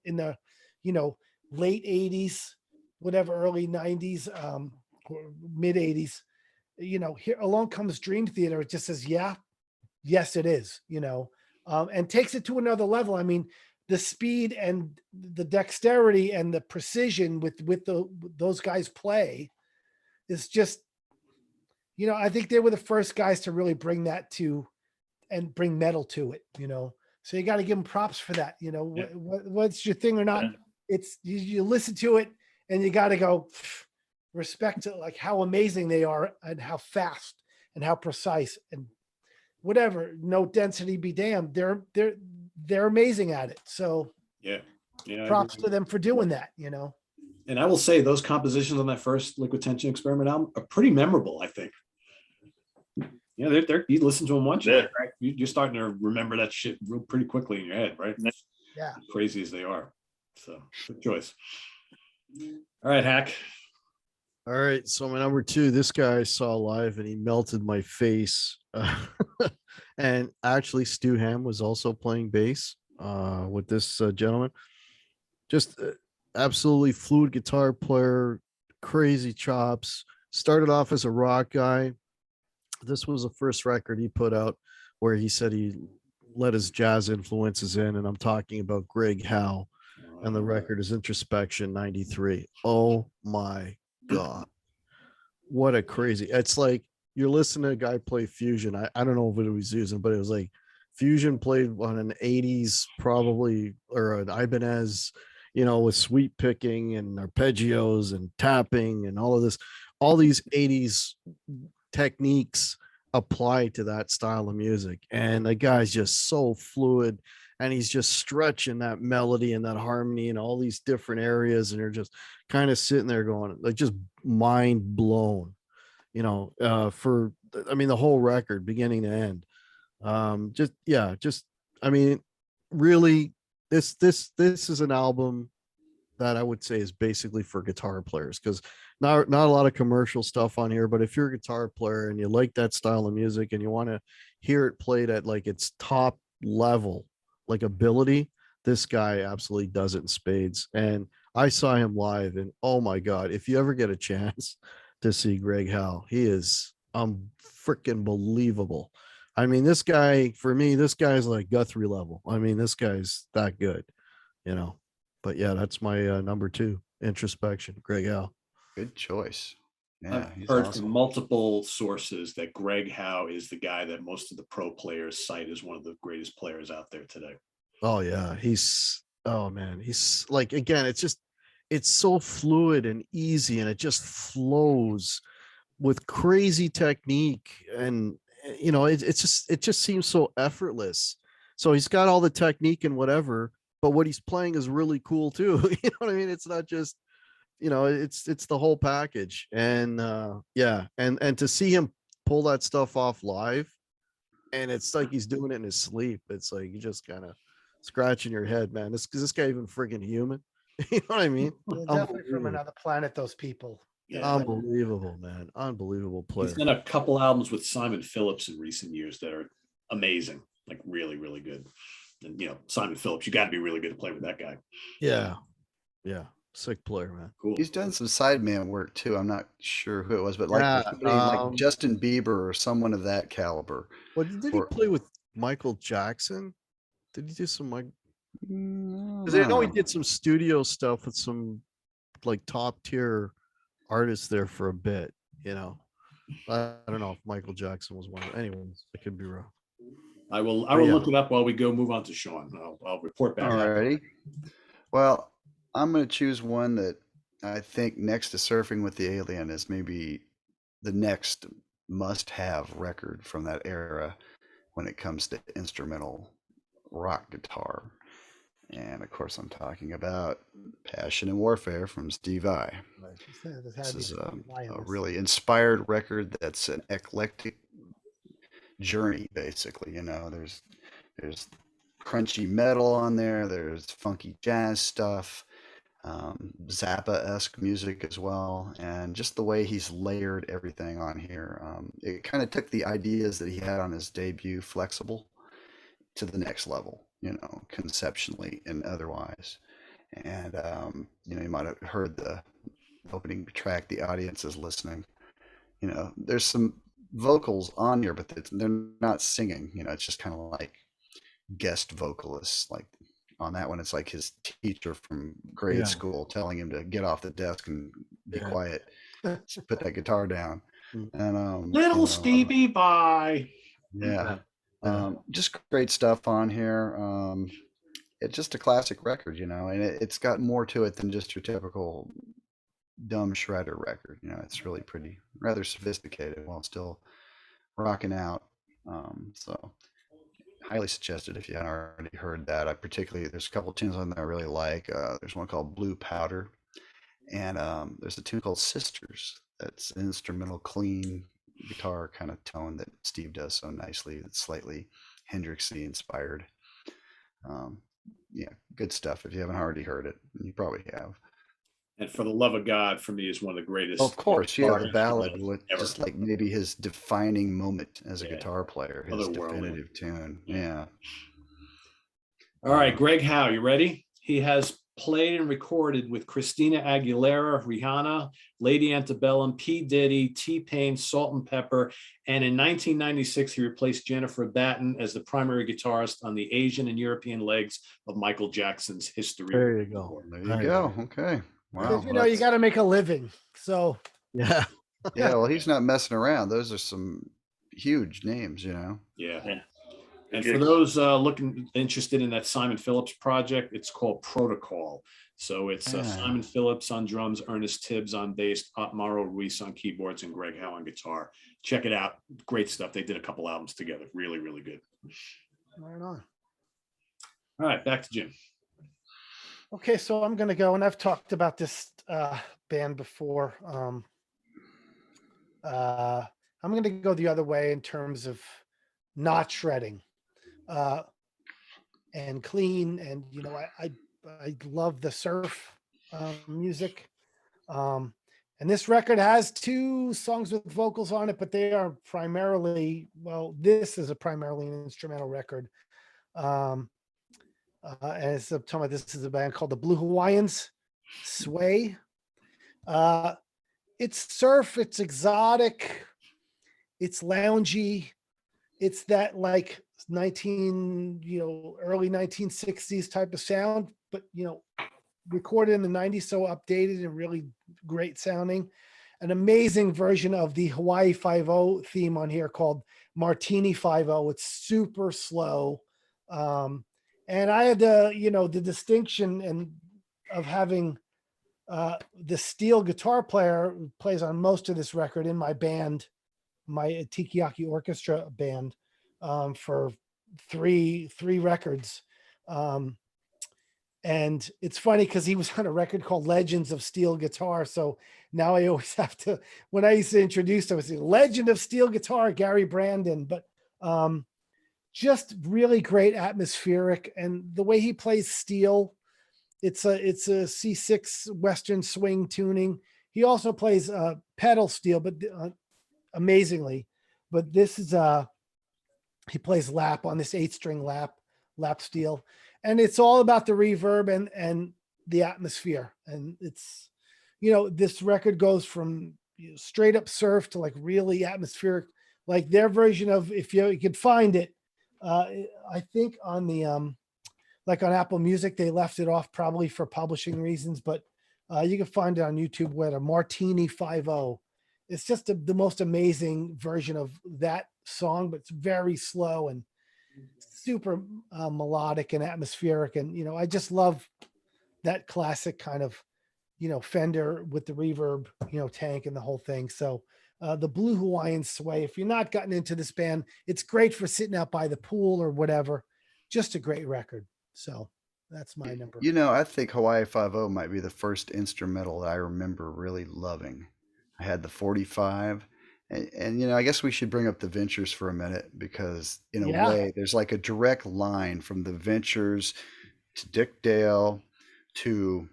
late 80s, whatever, early 90s, or mid 80s, here along comes Dream Theater. It just says, yes, it is, and takes it to another level. I mean, the speed and the dexterity and the precision with those guys play is just, I think they were the first guys to really bring that to and bring metal to it, so you got to give them props for that. What's your thing or not? It's you listen to it and you got to go respect to like how amazing they are and how fast and how precise and whatever. Note density be damned. They're amazing at it. So yeah, props to them for doing that. And I will say those compositions on that first Liquid Tension Experiment album are pretty memorable, I think. They're you listen to them once, you're starting to remember that shit pretty quickly in your head, right? Yeah. Crazy as they are. So good choice. All right, Hack. All right. So my number 2, this guy I saw live and he melted my face. And actually Stu Ham was also playing bass with this gentleman. Just absolutely fluid guitar player, crazy chops. Started off as a rock guy. This was the first record he put out where he said he let his jazz influences in, and I'm talking about Greg Howe, and the record is Introspection 93. Oh my God. What a crazy, it's like you're listening to a guy play fusion. I don't know what he was using, but it was like fusion played on an 80s probably, or an Ibanez, with sweep picking and arpeggios and tapping and all of this, all these 80s techniques apply to that style of music, and the guy's just so fluid and he's just stretching that melody and that harmony and all these different areas, and you're just kind of sitting there going like just mind blown, for I mean the whole record beginning to end. Just I mean, really, this is an album that I would say is basically for guitar players, because not a lot of commercial stuff on here, but if you're a guitar player and you like that style of music and you want to hear it played at like its top level, like ability, this guy absolutely does it in spades. And I saw him live, and oh my God, if you ever get a chance to see Greg Howe, he is freaking believable. I mean, this guy, for me, this guy's like Guthrie level. I mean, this guy's that good, But yeah, that's my number 2, Introspection, Greg Howe. Good choice. Yeah, I've he's heard awesome. from multiple sources that Greg Howe is the guy that most of the pro players cite as one of the greatest players out there today. Oh yeah, oh man, he's like, again, it's so fluid and easy, and it just flows with crazy technique, and it just seems so effortless. So he's got all the technique and whatever, but what he's playing is really cool too. You know what I mean? It's not just, it's the whole package. And and to see him pull that stuff off live, and it's like he's doing it in his sleep. It's like you just kind of scratching your head, man. Is this guy even friggin' human? You know what I mean? They're definitely from another planet, those people. Yeah. Unbelievable, man. Unbelievable player. He's done a couple albums with Simon Phillips in recent years that are amazing, like really, really good. And Simon Phillips, you got to be really good to play with that guy. Yeah. Sick player, man. Cool. He's done some sideman work too. I'm not sure who it was, but Yeah, like Justin Bieber or someone of that caliber. What did he play with Michael Jackson? Did he do some like? No, Because I know he did some studio stuff with some like top tier artists there for a bit. I don't know if Michael Jackson was one of them. Anyways, I could be wrong. I will yeah. look it up while we go move on to Sean. I'll report back. Alrighty. Well, I'm going to choose one that I think next to Surfing with the Alien is maybe the next must-have record from that era when it comes to instrumental rock guitar. And of course, I'm talking about Passion and Warfare from Steve Vai. This is a really inspired record that's an eclectic journey, basically. There's crunchy metal on there, there's funky jazz stuff, Zappa-esque music as well, and just the way he's layered everything on here. It kind of took the ideas that he had on his debut, Flexible, to the next level, conceptually and otherwise. And you might have heard the opening track, The Audience is Listening. There's some vocals on here, but they're not singing. It's just kind of like guest vocalists. Like on that one, it's like his teacher from grade school telling him to get off the desk and be quiet, put that guitar down. And little Stevie Vai. Just great stuff on here. It's just a classic record, and it's got more to it than just your typical dumb shredder record. It's really rather sophisticated while still rocking out. So highly suggested if you haven't already heard that. There's a couple tunes on there I really like. There's one called Blue Powder, and there's a tune called Sisters. That's an instrumental, clean guitar kind of tone that Steve does so nicely. It's slightly Hendrixy inspired. Good stuff. If you haven't already heard it, you probably have. And For the Love of God, for me, is one of the greatest. Of course, the ballad with ever. just like maybe his defining moment as a guitar player, his definitive tune. Yeah. All right, Greg Howe, you ready? He has played and recorded with Christina Aguilera, Rihanna, Lady Antebellum, P. Diddy, T-Pain, Salt and Pepper, and in 1996 he replaced Jennifer Batten as the primary guitarist on the Asian and European legs of Michael Jackson's History. There you go. There you go. Okay. Wow. You got to make a living. So yeah. Well, he's not messing around. Those are some huge names, Yeah. And for those interested in that Simon Phillips project, it's called Protocol. So it's Simon Phillips on drums, Ernest Tibbs on bass, Mauro Ruiz on keyboards, and Greg Howe on guitar. Check it out. Great stuff. They did a couple albums together. Really, really good. Right on. All right, back to Jim. Okay, so I'm gonna go, and I've talked about this band before. I'm gonna go the other way in terms of not shredding, and clean, and I love the surf music. And this record has 2 songs with vocals on it, but they are primarily, well, this is a primarily an instrumental record. And it's I'm talking about, this is a band called the Blue Hawaiians, Sway. It's surf, it's exotic, it's loungy, it's that like early 1960s type of sound, but recorded in the 90s, so updated and really great sounding. An amazing version of the Hawaii 5-0 theme on here called Martini 5-0. It's super slow. And I had the distinction of having the steel guitar player who plays on most of this record in my band, my Tikiaki Orchestra band, for three records. And it's funny because he was on a record called Legends of Steel Guitar. So now I always have to, when I used to introduce, I would say Legend of Steel Guitar, Gary Brandon. But just really great atmospheric. And the way he plays steel, it's a C6 Western swing tuning. He also plays pedal steel, but amazingly. But this is he plays lap on this 8-string lap steel. And it's all about the reverb and the atmosphere. And it's, this record goes from straight up surf to like really atmospheric, like their version of, if you could find it, I think on the, like on Apple Music, they left it off probably for publishing reasons, but you can find it on YouTube with a Martini 5-0. It's just the most amazing version of that song, but it's very slow and super melodic and atmospheric. And, I just love that classic kind of, Fender with the reverb, tank and the whole thing. So the Blue Hawaiian Sway, if you're not gotten into this band, it's great for sitting out by the pool or whatever. Just a great record. So that's my number. I think Hawaii 5-0 might be the first instrumental that I remember really loving. I had the 45. And I guess we should bring up the Ventures for a minute, because in a way, there's like a direct line from the Ventures to Dick Dale to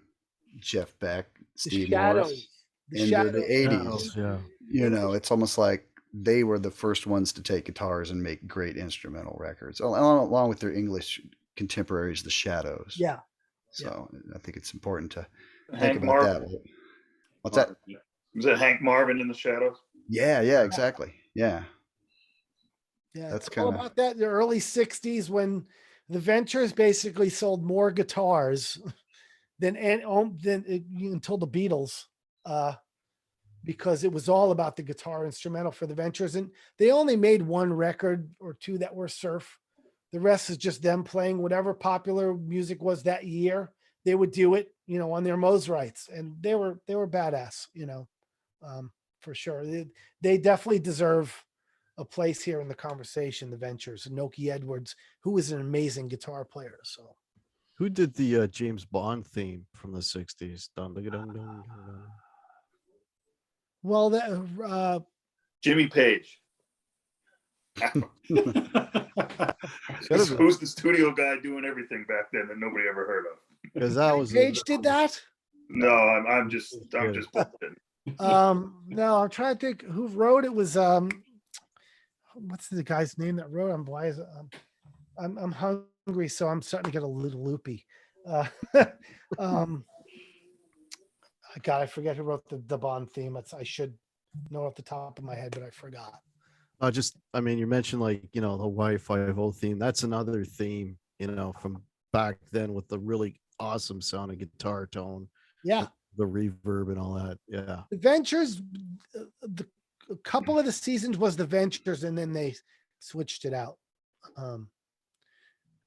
Jeff Beck, Steve Morris, into the 80s. Yeah. It's almost like they were the first ones to take guitars and make great instrumental records, along with their English contemporaries, the Shadows. Yeah. So I think it's important to think Hank about Marvin. that. What's that? Was that Hank Marvin in the Shadows? Yeah, exactly. Yeah. Yeah, That's it's all kinda- about that in the early 60s when the Ventures basically sold more guitars than until the Beatles, because it was all about the guitar instrumental for the Ventures. And they only made 1 record or 2 that were surf. The rest is just them playing whatever popular music was that year. They would do it, on their Mose rights, and they were badass, for sure. They definitely deserve a place here in the conversation. The Ventures, Noki Edwards, who is an amazing guitar player. So, Who did the James Bond theme from the 60s? Dun, dun, dun, dun, dun, dun. well, that Jimmy Page. Who's the studio guy doing everything back then that nobody ever heard of? Because that was Page did that. No, I'm just bullshitting. No, I'm trying to think who wrote it. Was what's the guy's name that wrote? I'm hungry, so I'm starting to get a little loopy. God, I forget who wrote the Bond theme. I should know off the top of my head, but I forgot. You mentioned the Hawaii 5-0 theme. That's another theme, from back then with the really awesome sounding guitar tone. Yeah. The reverb and all that. Yeah. The Ventures, a couple of the seasons was the Ventures, and then they switched it out.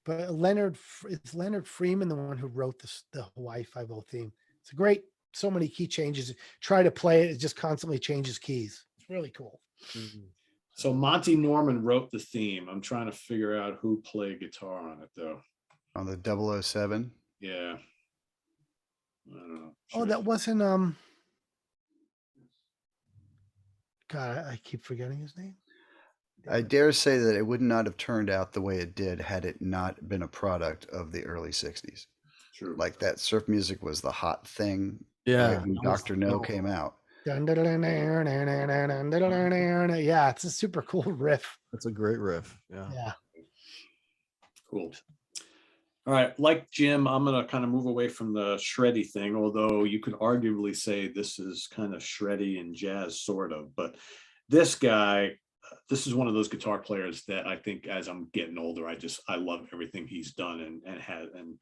But Leonard Freeman, the one who wrote the Hawaii 5-0 theme. It's a great, so many key changes. Try to play it, it just constantly changes keys. It's really cool. Mhm. So Monty Norman wrote the theme. I'm trying to figure out who played guitar on it, though. On the 007. Yeah. I don't know. Oh, that wasn't God, I keep forgetting his name. I dare say that it would not have turned out the way it did had it not been a product of the early 60s. True. Like that surf music was the hot thing Yeah. right when that was Dr. the No dope. came out. Yeah, it's a super cool riff. That's a great riff. Yeah. Yeah. Cool. All right, like Jim, I'm going to kind of move away from the shreddy thing, although you could arguably say this is kind of shreddy and jazz, sort of. But this guy, this is one of those guitar players that I think as I'm getting older, I love everything he's done and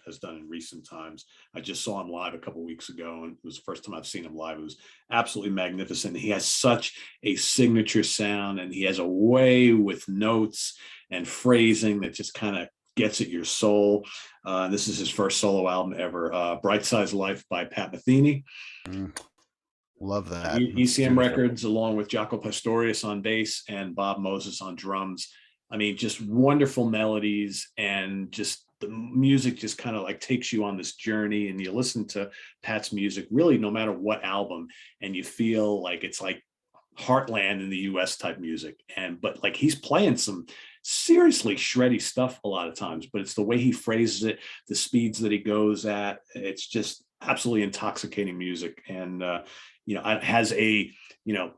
has done in recent times. I just saw him live a couple weeks ago, and it was the first time I've seen him live. It was absolutely magnificent. He has such a signature sound, and he has a way with notes and phrasing that just kind of gets at your soul. This is his first solo album ever, Bright Size Life by Pat Metheny. Love that. ECM Records, along with Jaco Pastorius on bass and Bob Moses on drums. I mean, just wonderful melodies, and just the music just kind of like takes you on this journey, and you listen to Pat's music really no matter what album, and you feel like it's like heartland in the US type music. But like he's playing some seriously shreddy stuff a lot of times, but it's the way he phrases it, the speeds that he goes at. It's just absolutely intoxicating music. And has a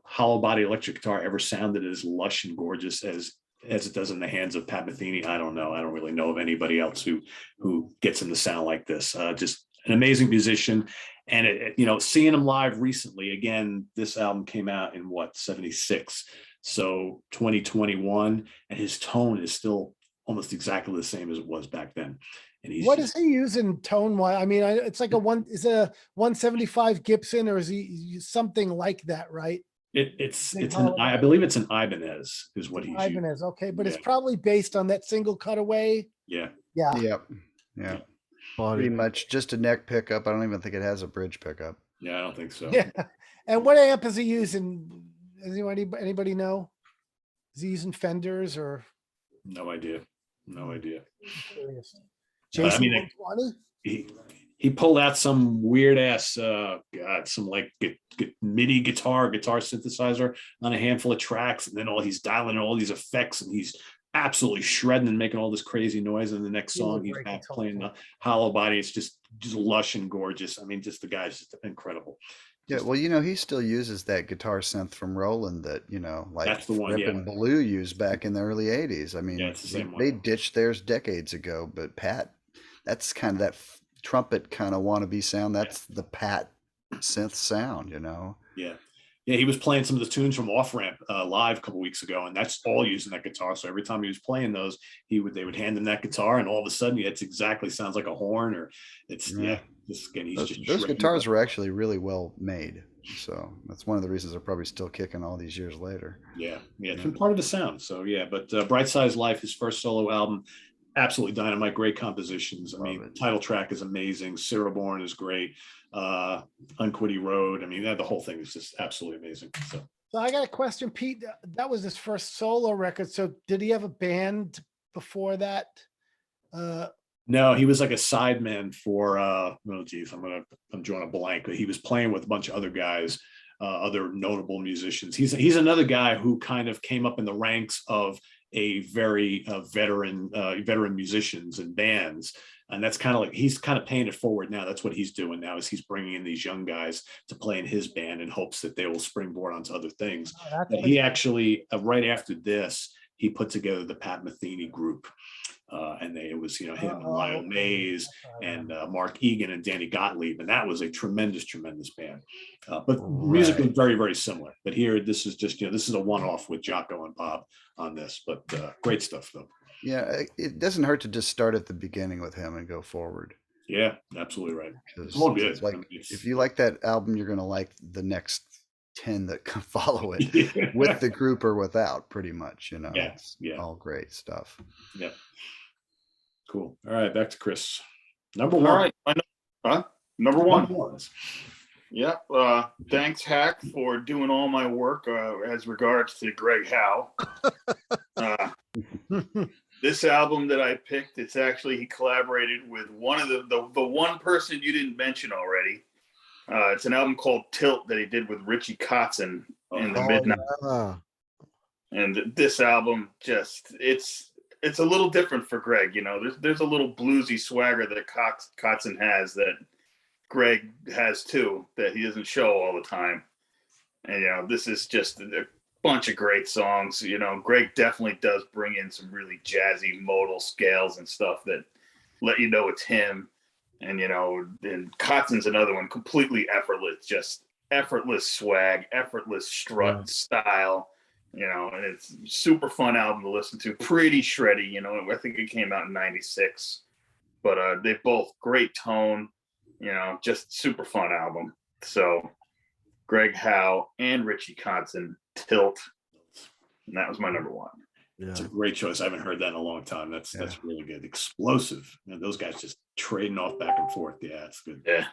hollow body electric guitar ever sounded as lush and gorgeous as it does in the hands of Pat Metheny? I don't know. I don't really know of anybody else who gets him to sound like this. Just an amazing musician. And seeing him live recently, again, this album came out in 76, so 2021, and his tone is still almost exactly the same as it was back then. And What is he using tone wise? I mean, it's like is it a 175 Gibson, or is he something like that, right? I believe it's an Ibanez is what he's using. Ibanez, okay, but it's probably based on that single cutaway. Yeah. Yep. Body. Pretty much just a neck pickup. I don't even think it has a bridge pickup. Yeah, I don't think so. Yeah. And what amp is he using? Does anybody know? Is he using Fenders or? No idea. Jason 120? He pulled out some weird ass some like MIDI guitar synthesizer on a handful of tracks, and then he's dialing in all these effects, and he's absolutely shredding and making all this crazy noise. In the next song, he's back playing the hollow body. It's just lush and gorgeous. I mean, just the guy's just incredible. Yeah, well, he still uses that guitar synth from Roland that, like that's the one, Rip and Blue used back in the early 80s. I mean, it's the same they one. ditched theirs decades ago, but Pat, that's kind of that trumpet kind of wannabe sound. That's the Pat synth sound, Yeah, he was playing some of the tunes from Off Ramp live a couple weeks ago, and that's all using that guitar. So every time he was playing those, they would hand him that guitar, and all of a sudden, it's exactly sounds like a horn, or it's those guitars were actually really well made. So that's one of the reasons they're probably still kicking all these years later. Yeah, it's been part of the sound. So yeah, but Bright Size Life, his first solo album, absolutely dynamite, great compositions. I mean, the title track is amazing. Sarah Bourne is great. Unquitty Road. I mean, the whole thing is just absolutely amazing. So I got a question, Pete. That was his first solo record. So did he have a band before that? No, he was like a sideman for I'm drawing a blank, but he was playing with a bunch of other guys, other notable musicians. He's another guy who kind of came up in the ranks of a very veteran musicians and bands. And that's kind of like, he's kind of paying it forward now. That's what he's doing now, is he's bringing in these young guys to play in his band in hopes that they will springboard onto other things. But he actually, right after this, he put together the Pat Metheny group. And it was, him and Lyle Mays and Mark Egan and Danny Gottlieb. And that was a tremendous, tremendous band. But musically very, very similar. But here, this is just, this is a one-off with Jaco and Bob on this, but great stuff though. Yeah, it doesn't hurt to just start at the beginning with him and go forward. Yeah, absolutely right. It's all good. It's like, if you like that album, you're going to like the next 10 that follow it with the group or without, pretty much, It's all great stuff. Yeah. Cool. All right, back to Chris. Number one. All right. Number one. Number ones. Yeah. Thanks, Hack, for doing all my work as regards to Greg Howe. This album that I picked, it's actually he collaborated with one of the one person you didn't mention already. It's an album called Tilt that he did with Richie Kotzen in the mid yeah. And this album just it's a little different for Greg. You know, there's a little bluesy swagger that Kotzen has that Greg has too, that he doesn't show all the time. And you know, this is just a bunch of great songs. You know, Greg definitely does bring in some really jazzy modal scales and stuff that let you know it's him. And you know, and Kotzen's another one, completely effortless, just effortless swag, effortless strut style. You know, and it's a super fun album to listen to. Pretty shreddy, you know. I think it came out in '96, but they both great tone. You know, just super fun album. So, Greg Howe and Richie Kotzen, Tilt, and that was my number one. Yeah. It's a great choice. I haven't heard that in a long time. That's really good. Explosive. You know, those guys just trading off back and forth. Yeah, it's good. Yeah,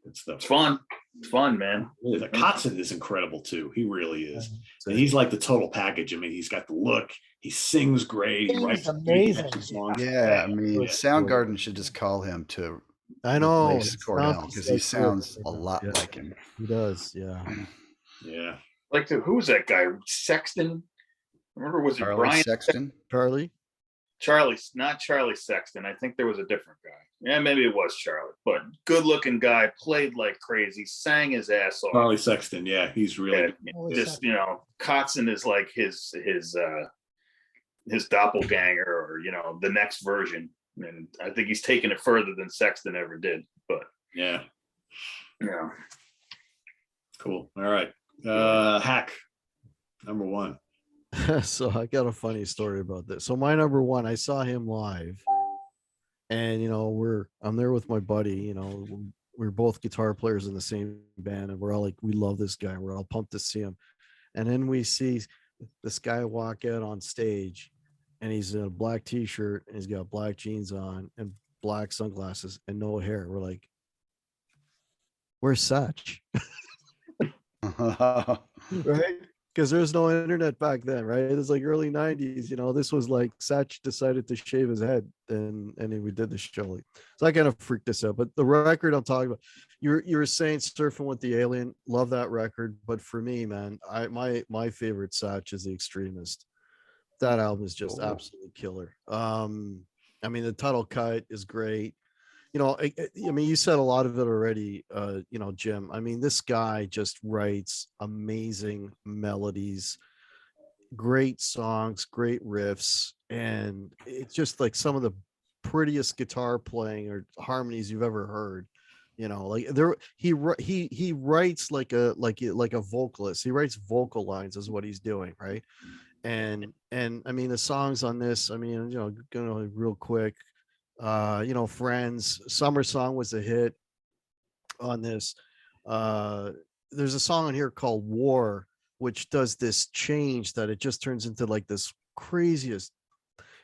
good stuff. It's fun. It's fun, man. Really, the Kotzen is incredible too. He really is. And he's like the total package. I mean, he's got the look. He sings great. He writes amazing. songs. Yeah, I mean, Soundgarden should just call him to I know replace Cordell because he sounds a lot like him. He does, yeah. Yeah. Like, who was that guy? Sexton? Remember, was it Charlie Brian Sexton? Charlie? Charlie, not Charlie Sexton. I think there was a different guy. Yeah, maybe it was Charlie, but good-looking guy, played like crazy, sang his ass off. Charlie Sexton, yeah, he's really just, you know, Kotzen is like his doppelganger, or you know, the next version. And I think he's taken it further than Sexton ever did. But yeah. Cool. All right. Hack, number one. So I got a funny story about this. So my number one, I saw him live, and you know, I'm there with my buddy. You know, we're both guitar players in the same band, and we're all like, we love this guy. We're all pumped to see him. And then we see this guy walk out on stage, and he's in a black t-shirt, and he's got black jeans on and black sunglasses and no hair. We're like, where's Satch? Right? Because there's no internet back then, right? It was like early 90s, you know. This was like Satch decided to shave his head, and then we did the show. Like, so I kind of freaked us out. But the record I'm talking about, you were saying Surfing with the Alien, love that record. But for me, man, my favorite Satch is The Extremist. That album is just absolutely killer. I mean, the title cut is great. You know, I mean, you said a lot of it already, you know, Jim. I mean, this guy just writes amazing melodies, great songs, great riffs, and it's just like some of the prettiest guitar playing or harmonies you've ever heard. You know, like he writes like a vocalist. He writes vocal lines is what he's doing, right? And I mean, the songs on this, I mean, you know, gonna real quick. You know, Friends, Summer Song was a hit on this. There's a song on here called War, which does this change that it just turns into like this craziest.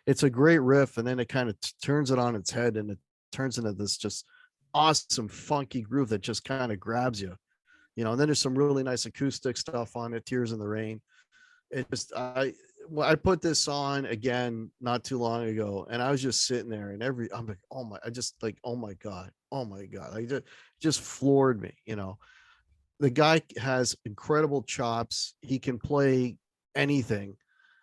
It's a great riff, and then it kind of turns it on its head, and it turns into this just awesome funky groove that just kind of grabs you. You know, and then there's some really nice acoustic stuff on it, Tears in the Rain. It just I put this on again not too long ago, and I was just sitting there, and I'm like, oh my, I just like, oh my god, like just floored me. You know, the guy has incredible chops. He can play anything,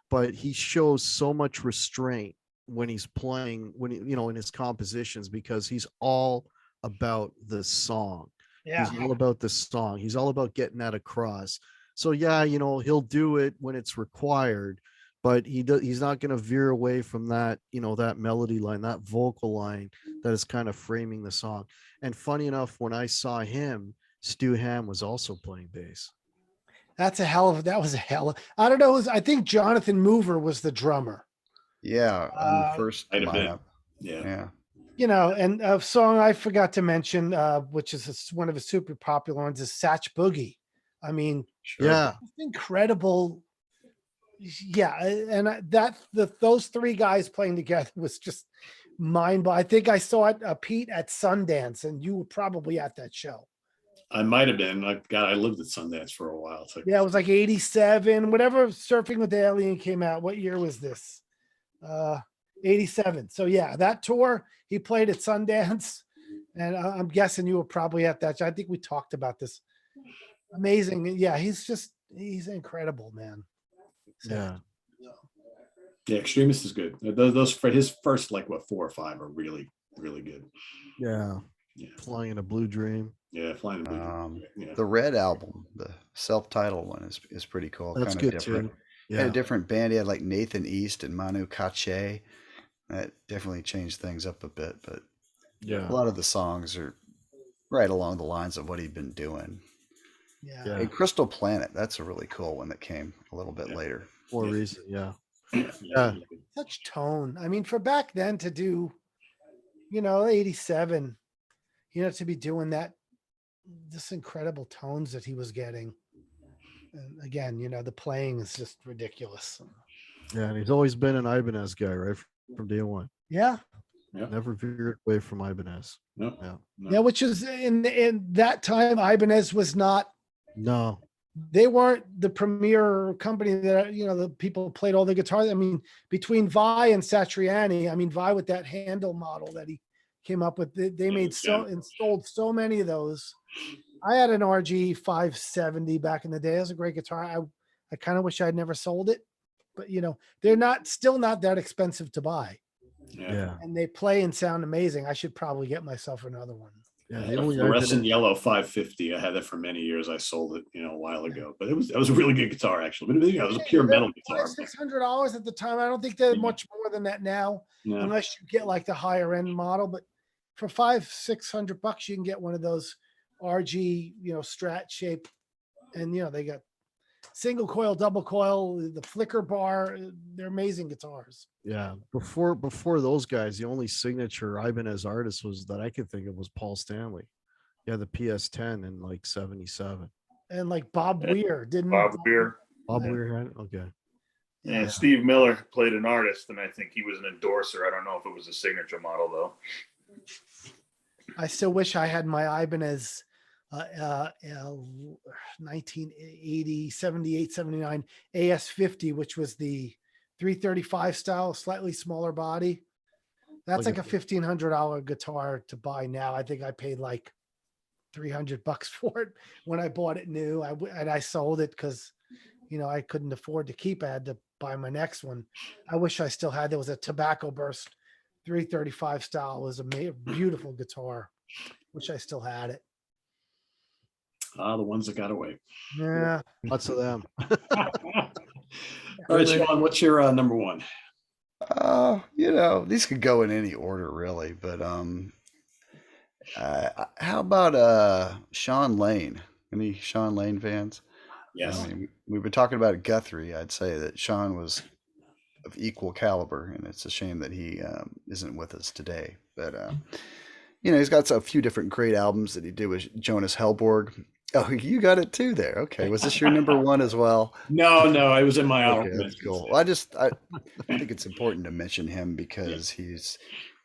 but he shows so much restraint when he's playing, you know, in his compositions, because he's all about the song. Yeah, he's all about the song. He's all about getting that across. So yeah, you know, he'll do it when it's required, but he's not going to veer away from that, you know, that melody line, that vocal line that is kind of framing the song. And funny enough, when I saw him, Stu Hamm was also playing bass. that was a hell of, I don't know. I think Jonathan Mover was the drummer. Yeah, on the first lineup. Yeah. You know, and a song I forgot to mention, which is one of his super popular ones, is Satch Boogie. I mean, Sure. Yeah, incredible. Yeah, and those three guys playing together was just mind-blowing. I think I saw it, Pete, at Sundance, and you were probably at that show. I might have been. I lived at Sundance for a while. So. Yeah, it was like 87, whatever Surfing with the Alien came out. What year was this? 87. So yeah, that tour he played at Sundance, and I'm guessing you were probably at that. I think we talked about this. Amazing. Yeah, he's incredible, man. Yeah. Yeah, Extremist is good. Those for his first, like, what, 4 or 5 are really, really good. Yeah. Yeah. Flying a Blue Dream. Yeah, Flying the Blue Dream. Yeah. The Red album, the self-titled one, is pretty cool. That's kind of good different. too. Had a Yeah. different band. He had like Nathan East and Manu Katché. That definitely changed things up a bit, but Yeah. a lot of the songs are right along the lines of what he'd been doing. Yeah. Yeah. And Crystal Planet, that's a really cool one that came a little bit later. More Yeah. reason. Yeah. Yeah. Such tone. I mean, for back then to do, 87, to be doing that, this incredible tones that he was getting. And again, the playing is just ridiculous. Yeah. And he's always been an Ibanez guy, right? From day one. Yeah. Yeah. Never veered away from Ibanez. No. Yeah. No. Yeah, which is in that time, Ibanez was not, No. they weren't the premier company that, the people played all the guitars. I mean, between Vi and Satriani, Vi with that handle model that he came up with, they made and sold so many of those. I had an RG 570 back in the day. It was a great guitar. I kind of wish I'd never sold it, but they're still not that expensive to buy. Yeah. And they play and sound amazing. I should probably get myself another one. Yeah. The fluorescent yellow 550. I had that for many years. I sold it, a while ago, but it was a really good guitar actually. But it was a pure metal guitar. $600 at the time. I don't think they're Yeah. much more than that now, No. unless you get like the higher end model. But for $500-600, you can get one of those RG, Strat shape, and they got single coil, double coil, the flicker bar. They're amazing guitars. Yeah. Before those guys, the only signature Ibanez artist was that I could think of was Paul Stanley. Yeah, the PS10 in like 77. And like Bob Weir didn't. Bob Weir. Bob Weir had it? Okay. Yeah, Steve Miller played an artist, and I think he was an endorser. I don't know if it was a signature model though. I still wish I had my Ibanez 1980, 78, 79 AS50, which was the 335 style, slightly smaller body. That's like a $1,500 guitar to buy now. I think I paid like $300 for it when I bought it new. And I sold it because, I couldn't afford to keep. I had to buy my next one. I wish I still had. There was a Tobacco Burst 335 style. It was a beautiful guitar. Wish I still had it. The ones that got away. Yeah. Lots of them. All right, Sean, what's your number one? These could go in any order really, but how about Sean Lane? Any Sean Lane fans? Yes. We've been talking about Guthrie. I'd say that Sean was of equal caliber, and it's a shame that he isn't with us today. But he's got a few different great albums that he did with Jonas Hellborg. Oh, you got it too there. Okay. Was this your number one as well? No, I was in my Okay, that's cool. I think it's important to mention him because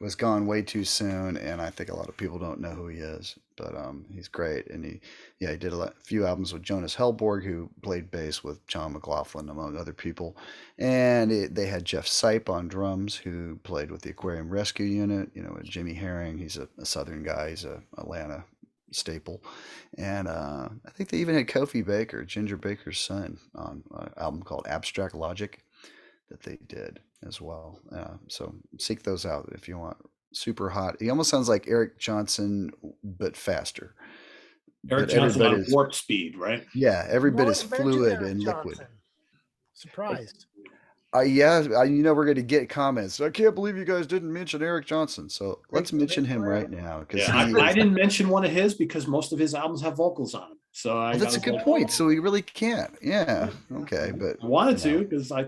was gone way too soon, and I think a lot of people don't know who he is. But he's great, and he did a few albums with Jonas Hellborg, who played bass with John McLaughlin among other people, and they had Jeff Sipe on drums, who played with the Aquarium Rescue Unit. With Jimmy Herring. He's a Southern guy. He's a Atlanta staple, and I think they even had Kofi Baker, Ginger Baker's son, on an album called Abstract Logic that they did as well. So seek those out if you want. Super hot. He almost sounds like Eric Johnson, but faster. Eric Johnson on Warp Speed, right? Yeah, every bit is fluid and liquid. Surprised. We're going to get comments. I can't believe you guys didn't mention Eric Johnson. So let's mention him right now. I didn't mention one of his because most of his albums have vocals on them. So that's a good point. So he really can't. Yeah. Okay. But I wanted to because I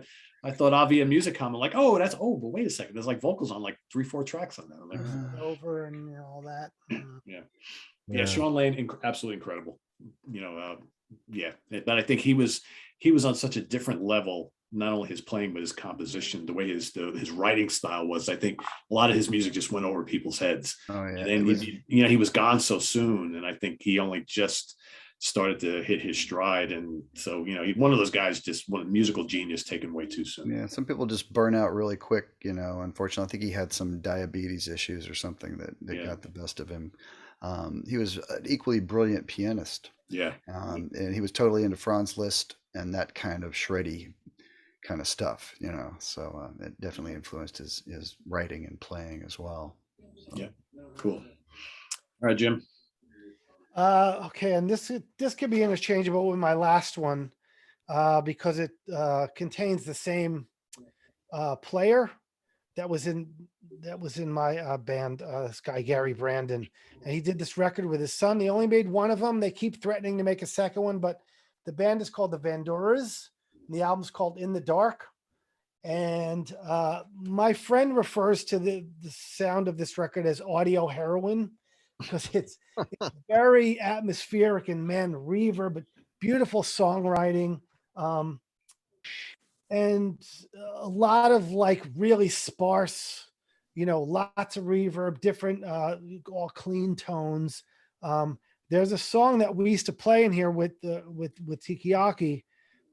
thought Avia Music comment like, but wait a second. There's like vocals on like 3-4 tracks on that. I'm like, over and all that. Yeah. Sean Lane, absolutely incredible. But I think he was on such a different level. Not only his playing, but his composition, the way his writing style was. I think a lot of his music just went over people's heads. Oh yeah. And then he was gone so soon, and I think he only just started to hit his stride. And so, he's one of those guys, just one musical genius taken way too soon. Yeah, some people just burn out really quick, Unfortunately, I think he had some diabetes issues or something that got the best of him. He was an equally brilliant pianist. Yeah. And he was totally into Franz Liszt and that kind of shreddy kind of stuff, So it definitely influenced his writing and playing as well. So. Yeah, cool. All right, Jim. Okay, and this could be interchangeable with my last one because it contains the same player that was in my band. This guy Gary Brandon, and he did this record with his son. They only made one of them. They keep threatening to make a second one, but the band is called the Vandoras, and the album's called In the Dark. And my friend refers to the sound of this record as audio heroin because it's very atmospheric and reverb, but beautiful songwriting. And a lot of like really sparse, lots of reverb, different, all clean tones. There's a song that we used to play in here with Tikiaki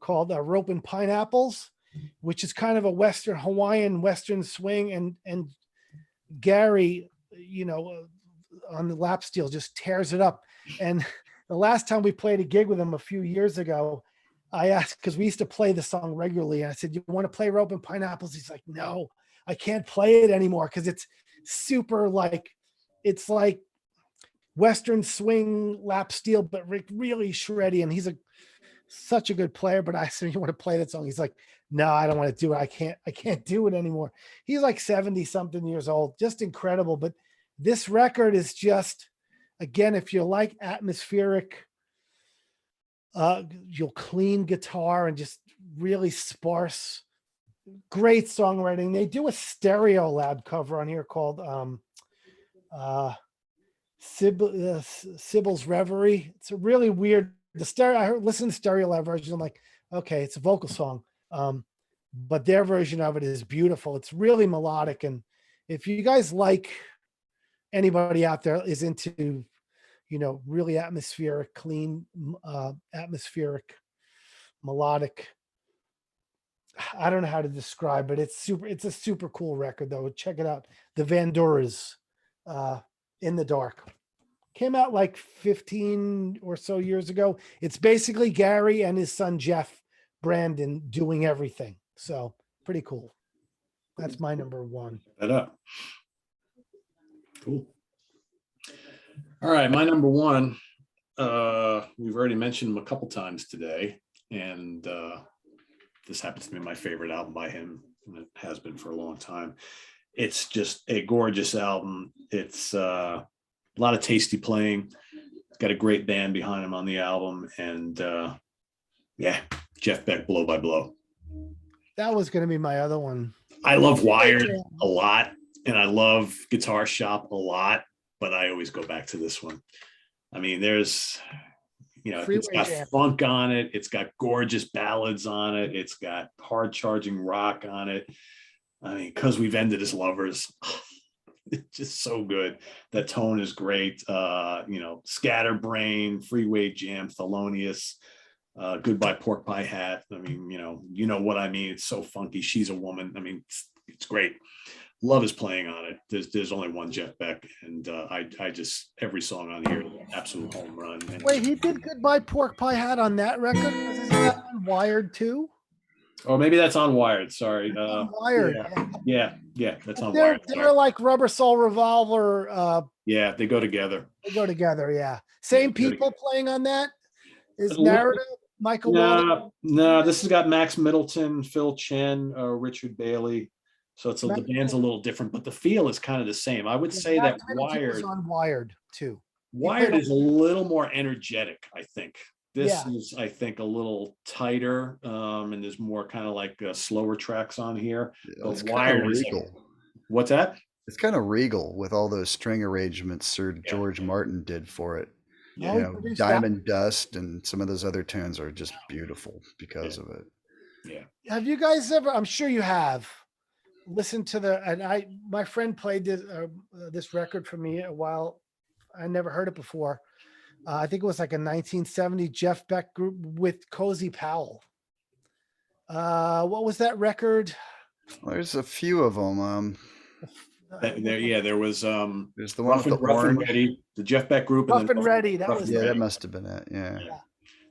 called Rope and Pineapples, which is kind of a Western Hawaiian Western swing. And Gary, on the lap steel just tears it up. And the last time we played a gig with him a few years ago, I asked, because we used to play the song regularly. And I said, "You want to play Rope and Pineapples?" He's like, "No, I can't play it anymore because it's super it's like Western swing lap steel, but really shreddy." And he's such a good player. But I said, "You want to play that song?" He's like, "No, I don't want to do it. I can't do it anymore." He's like 70 something years old, just incredible. But this record is just, again, if you like atmospheric, you'll clean guitar and just really sparse, great songwriting. They do a Stereo Lab cover on here called Sybil's Reverie. It's a really weird, I listened to Stereo Lab version. I'm like, okay, it's a vocal song. But their version of it is beautiful. It's really melodic. And if you guys like, anybody out there is into, really atmospheric, clean, atmospheric, melodic. I don't know how to describe it. It's a super cool record though. Check it out. The Vandoras, In the Dark. Came out like 15 or so years ago. It's basically Gary and his son, Jeff Brandon, doing everything. So pretty cool. That's my number one. That up. Cool. All right, my number one, we've already mentioned him a couple times today, and this happens to be my favorite album by him, and it has been for a long time. It's just a gorgeous album. It's a lot of tasty playing. Got a great band behind him on the album, and Jeff Beck, Blow by Blow. That was going to be my other one. I love Wired a lot, and I love Guitar Shop a lot, but I always go back to this one. I mean, there's, it's got funk on it. It's got gorgeous ballads on it. It's got hard charging rock on it. I mean, because we've ended as lovers. It's just so good. That tone is great. Scatterbrain, Freeway Jam, Thelonious, Goodbye Pork Pie Hat. I mean, you know what I mean. It's so funky. She's a Woman. I mean, it's great. Love his playing on it. There's only one Jeff Beck, and I just, every song on here, absolute home run. And wait, he did Goodbye Pork Pie Hat on that record? Isn't that on Wired too? Oh, maybe that's on Wired. Sorry. Wired. Yeah, that's on They're, Wired. They're like Rubber Soul Revolver. Yeah, they go together. They go together. Yeah. Same people playing on that. Is Narrative Michael? No, this has got Max Middleton, Phil Chen, Richard Bailey. So the band's a little different, but the feel is kind of the same. I would say that Wired on Wired too. Wired is a little more energetic, I think. This is, I think, a little tighter, and there's more kind of like slower tracks on here. It's Wired is what's that? It's kind of regal with all those string arrangements Sir George Martin did for it. Diamond Dust and some of those other tunes are just beautiful because of it. Yeah. Have you guys ever? I'm sure you have. Listened to my friend played this record for me a while. I never heard it before. I think it was like a 1970 Jeff Beck group with Cozy Powell. What was that record? Well, there's a few of them. There was There's the one with the Rough and orange. Ready, the Jeff Beck group, Rough and Ready. That Rough was and Yeah, that Ready. must have been it. Yeah. Yeah.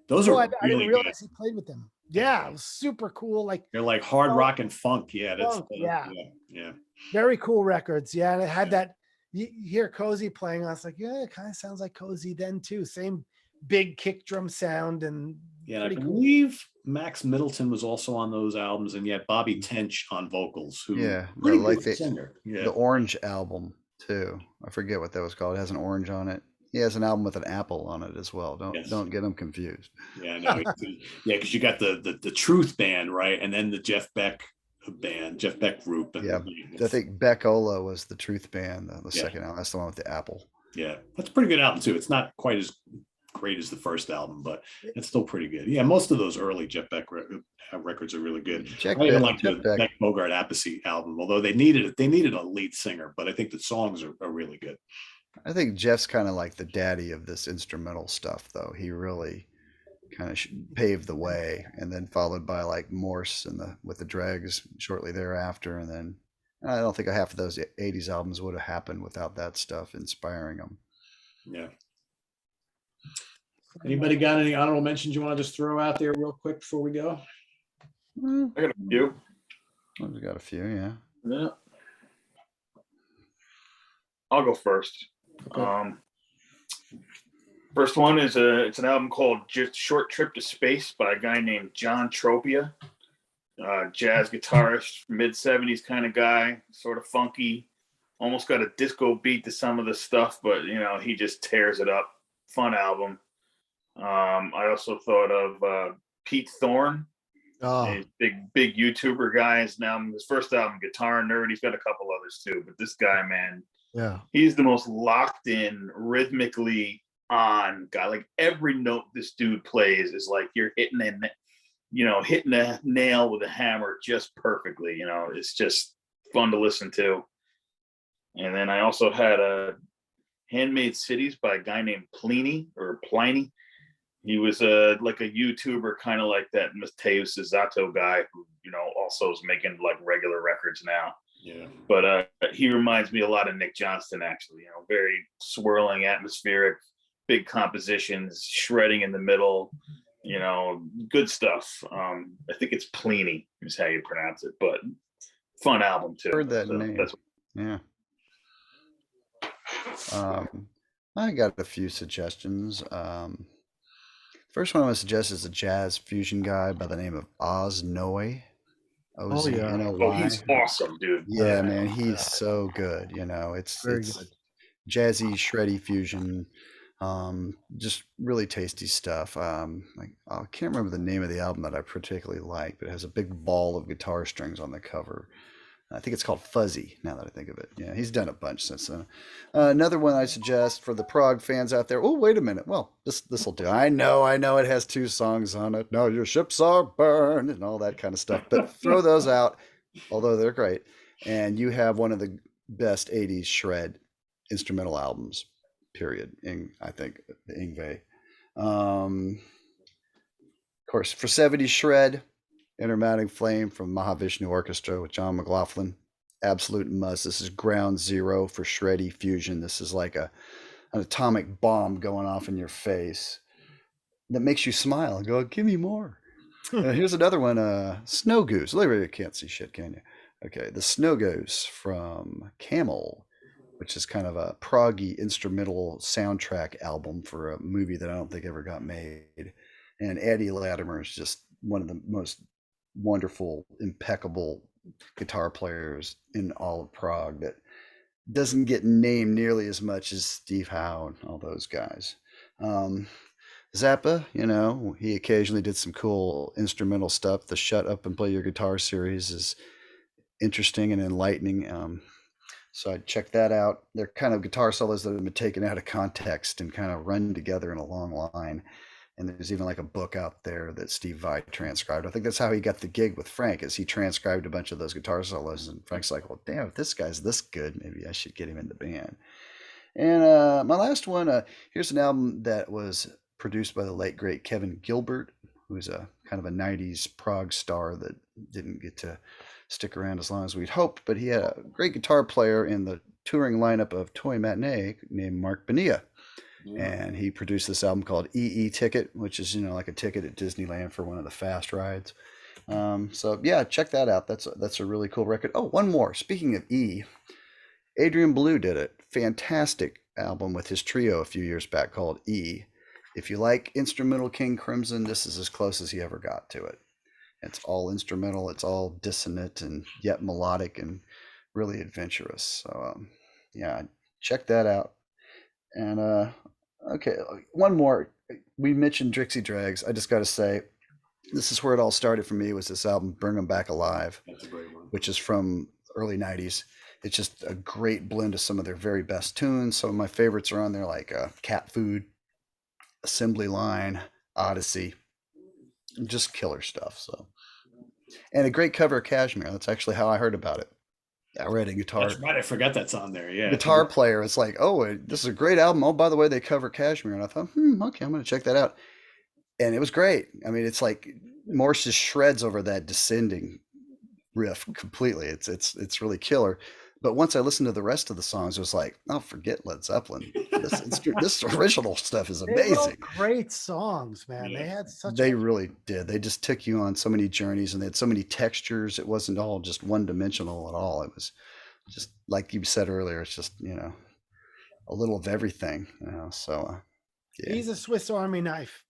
Those Oh, are I didn't really realize good. he played with them. Yeah, it was super cool. Like They're like hard Oh, rock and funk. Yeah, that's funk, yeah. yeah. very cool records. Yeah, and it had that. You hear Cozy playing. I was like, yeah, it kind of sounds like Cozy then too. Same big kick drum sound and Yeah, I pretty cool. believe Max Middleton was also on those albums, and yet Bobby Tench on vocals, who Yeah, pretty like good singer. Yeah, the orange album too. I forget what that was called. It has an orange on it. He has an album with an apple on it as well. Yes. Don't get them confused. yeah, no, yeah, because you got the Truth band, right, and then the Jeff Beck band, Jeff Beck group. And Yeah, I think Beckola was the Truth band, the Yeah. second album. That's the one with the apple. yeah, that's a pretty good album too. It's not quite as great as the first album, but it's still pretty good. Yeah, most of those early Jeff Beck records are really good. Check I even Beck- like the Jeff Beck. Beck Bogart Appice album, although they needed a lead singer, but I think the songs are really good. I think Jeff's kind of like the daddy of this instrumental stuff, though. He really kind of paved the way, and then followed by like Morse and with the Dregs shortly thereafter, and then I don't think half of those '80s albums would have happened without that stuff inspiring them. Yeah. Anybody got any honorable mentions you want to just throw out there real quick before we go? Well, I got a few. we've got a few, yeah. Yeah. I'll go first. Okay. First one is it's an album called Just Short Trip to Space by a guy named John Tropia, jazz guitarist, mid-70s kind of guy, sort of funky, almost got a disco beat to some of the stuff, but he just tears it up. Fun album. I also thought of Pete Thorne. Oh, He's big YouTuber guy. His first album, Guitar Nerd. He's got a couple others too, but this guy, man, yeah. he's the most locked in, rhythmically on guy. Like every note this dude plays is like you're hitting a nail with a hammer just perfectly. It's just fun to listen to. And then I also had Handmade Cities by a guy named Pliny. He was like a YouTuber, kind of like that Matteo Cizzato guy who, also is making like regular records now. Yeah. But he reminds me a lot of Nick Johnston, actually. Very swirling, atmospheric, big compositions, shredding in the middle. Good stuff. I think it's Pliny is how you pronounce it, but fun album too. Heard that name. Yeah. I got a few suggestions. First one I want to suggest is a jazz fusion guy by the name of Oz Noy. Oznoy. Oh, he's awesome, dude. Yeah, man, he's so good. It's Very good. jazzy, shreddy fusion. Just really tasty stuff. I can't remember the name of the album that I particularly like, but it has a big ball of guitar strings on the cover. I think it's called Fuzzy, now that I think of it. Yeah, he's done a bunch since then. Another one I suggest for the prog fans out there. Oh, wait a minute. Well, this will do. I know it has 2 songs on it. No, your ships are burned and all that kind of stuff. But throw those out, although they're great. And you have one of the best 80s shred instrumental albums, period. I think the Yngwie. Of course, for 70s shred, Intermounting Flame from Mahavishnu Orchestra with John McLaughlin. Absolute must. This is ground zero for shreddy fusion. This is like an atomic bomb going off in your face that makes you smile and go, give me more. Here's another one, Snow Goose. Literally, you can't see shit, can you? Okay, the Snow Goose from Camel, which is kind of a proggy instrumental soundtrack album for a movie that I don't think ever got made. And Eddie Latimer is just one of the most wonderful, impeccable guitar players in all of Prague that doesn't get named nearly as much as Steve Howe and all those guys. Zappa, he occasionally did some cool instrumental stuff. The Shut Up and Play Your Guitar series is interesting and enlightening. So I'd check that out. They're kind of guitar solos that have been taken out of context and kind of run together in a long line. And there's even like a book out there that Steve Vai transcribed. I think that's how he got the gig with Frank, is he transcribed a bunch of those guitar solos. And Frank's like, well, damn, if this guy's this good, maybe I should get him in the band. And my last one, here's an album that was produced by the late great Kevin Gilbert, who's a kind of a 90s prog star that didn't get to stick around as long as we'd hoped, but he had a great guitar player in the touring lineup of Toy Matinee named Mark Bonilla. And he produced this album called EE Ticket, which is, like a ticket at Disneyland for one of the fast rides. So yeah, check that out. That's a really cool record. Oh, one more. Speaking of E, Adrian Belew did a fantastic album with his trio a few years back called E. If you like instrumental King Crimson, this is as close as he ever got to it. It's all instrumental. It's all dissonant and yet melodic and really adventurous. So yeah, check that out. And okay, one more. We mentioned Dixie Drags. I just got to say, this is where it all started for me. Was this album "Bring 'Em Back Alive," That's a great one. which is from early '90s. It's just a great blend of some of their very best tunes. Some of my favorites are on there, like Cat Food, Assembly Line, Odyssey, just killer stuff. So, and a great cover of Kashmir. That's actually how I heard about it. I read a guitar That's right. I forgot that's on there. Yeah. guitar player. It's like, oh, this is a great album. Oh, by the way, they cover Kashmir, and I thought, okay, I'm going to check that out. And it was great. I mean, it's like Morse just shreds over that descending riff completely. It's really killer. But once I listened to the rest of the songs, it was like, oh, forget Led Zeppelin. This original stuff is They wrote amazing. great songs, man. Yeah. They had such. They really did. They just took you on so many journeys, and they had so many textures. It wasn't all just one dimensional at all. It was just like you said earlier. It's just a little of everything. So yeah, He's a Swiss Army knife.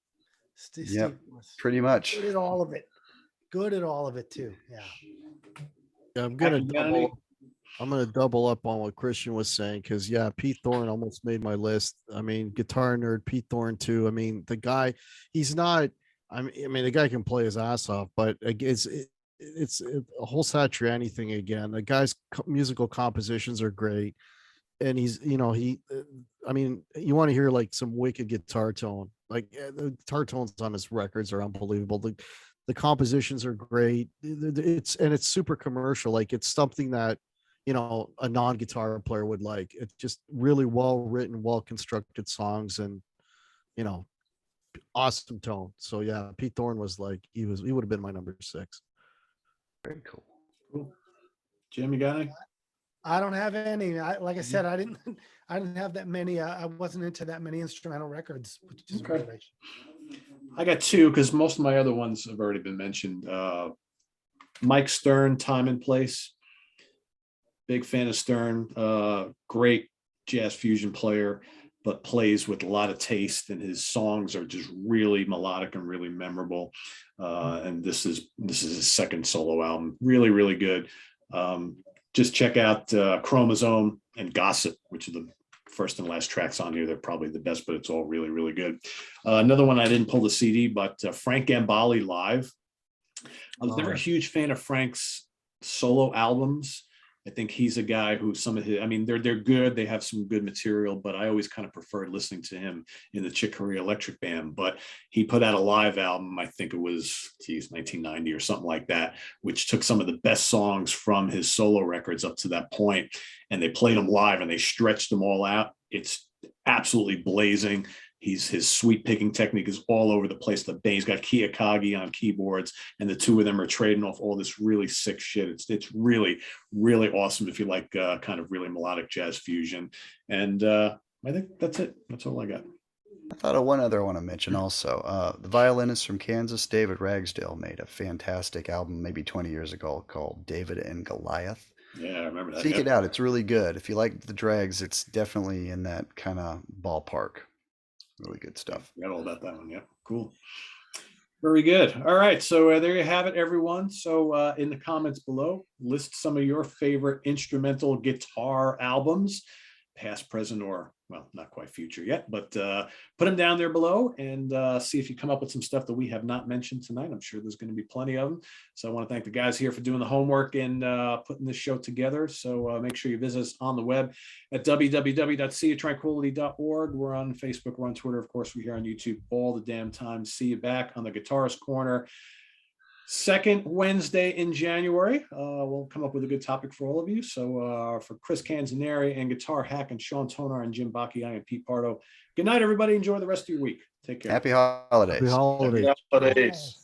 Yep. Steve was pretty much. good at all of it. Good at all of it too. Yeah. Yeah, I'm Becky, gonna double up on what Christian was saying, because yeah, Pete Thorne almost made my list. I mean, guitar nerd Pete Thorne too. I mean, the guy, he's not. I mean, the guy can play his ass off, but it's a whole Satriani thing again. The guy's musical compositions are great, and he's I mean, you want to hear like some wicked guitar tone. Like the guitar tones on his records are unbelievable. The compositions are great. It's super commercial. Like it's something that a non-guitar player would like. It's just really well written, well constructed songs, and awesome tone. So yeah, Pete Thorne was like he would have been my number 6. Very cool. Cool. Jim, you got any? I don't have any. Like I said, I didn't have that many. I wasn't into that many instrumental records, which is Okay. great. I got 2 because most of my other ones have already been mentioned. Mike Stern, Time and Place. Big fan of Stern. Great jazz fusion player, but plays with a lot of taste, and his songs are just really melodic and really memorable. And this is his second solo album. Really, really good. Just check out Chromosome and Gossip, which are the first and last tracks on here. They're probably the best, but it's all really, really good. Another one, I didn't pull the CD, but Frank Ambali Live. I was never a huge fan of Frank's solo albums. I think he's a guy who some of his, I mean, they're good. They have some good material, but I always kind of preferred listening to him in the Chick Corea Electric Band. But he put out a live album, I think it was, 1990 or something like that, which took some of the best songs from his solo records up to that point, and they played them live and they stretched them all out. It's absolutely blazing. His sweep picking technique is all over the place. He's got Kiyakagi on keyboards, and the two of them are trading off all this really sick shit. It's really, really awesome if you like kind of really melodic jazz fusion. And I think that's it. That's all I got. I thought of one other I want to mention also. The violinist from Kansas, David Ragsdale, made a fantastic album maybe 20 years ago called David and Goliath. Yeah, I remember that. Seek it out. It's really good. If you like the Drags, it's definitely in that kind of ballpark. Really good stuff. Forgot all about that one. Yeah, cool. Very good. All right, so there you have it, everyone. So in the comments below, list some of your favorite instrumental guitar albums, past, present, or, well, not quite future yet, but put them down there below and see if you come up with some stuff that we have not mentioned tonight. I'm sure there's going to be plenty of them. So I want to thank the guys here for doing the homework and putting this show together. So make sure you visit us on the web at www.seatranquility.org. We're on Facebook, we're on Twitter. Of course, we're here on YouTube all the damn time. See you back on the Guitarist Corner Second Wednesday in January. We'll come up with a good topic for all of you. So for Chris Canzoneri and Guitar Hack and Sean Tonar and Jim Bacchi, I am Pete Pardo. Good night, everybody. Enjoy the rest of your week. Take care. Happy holidays. Happy holidays. Holidays.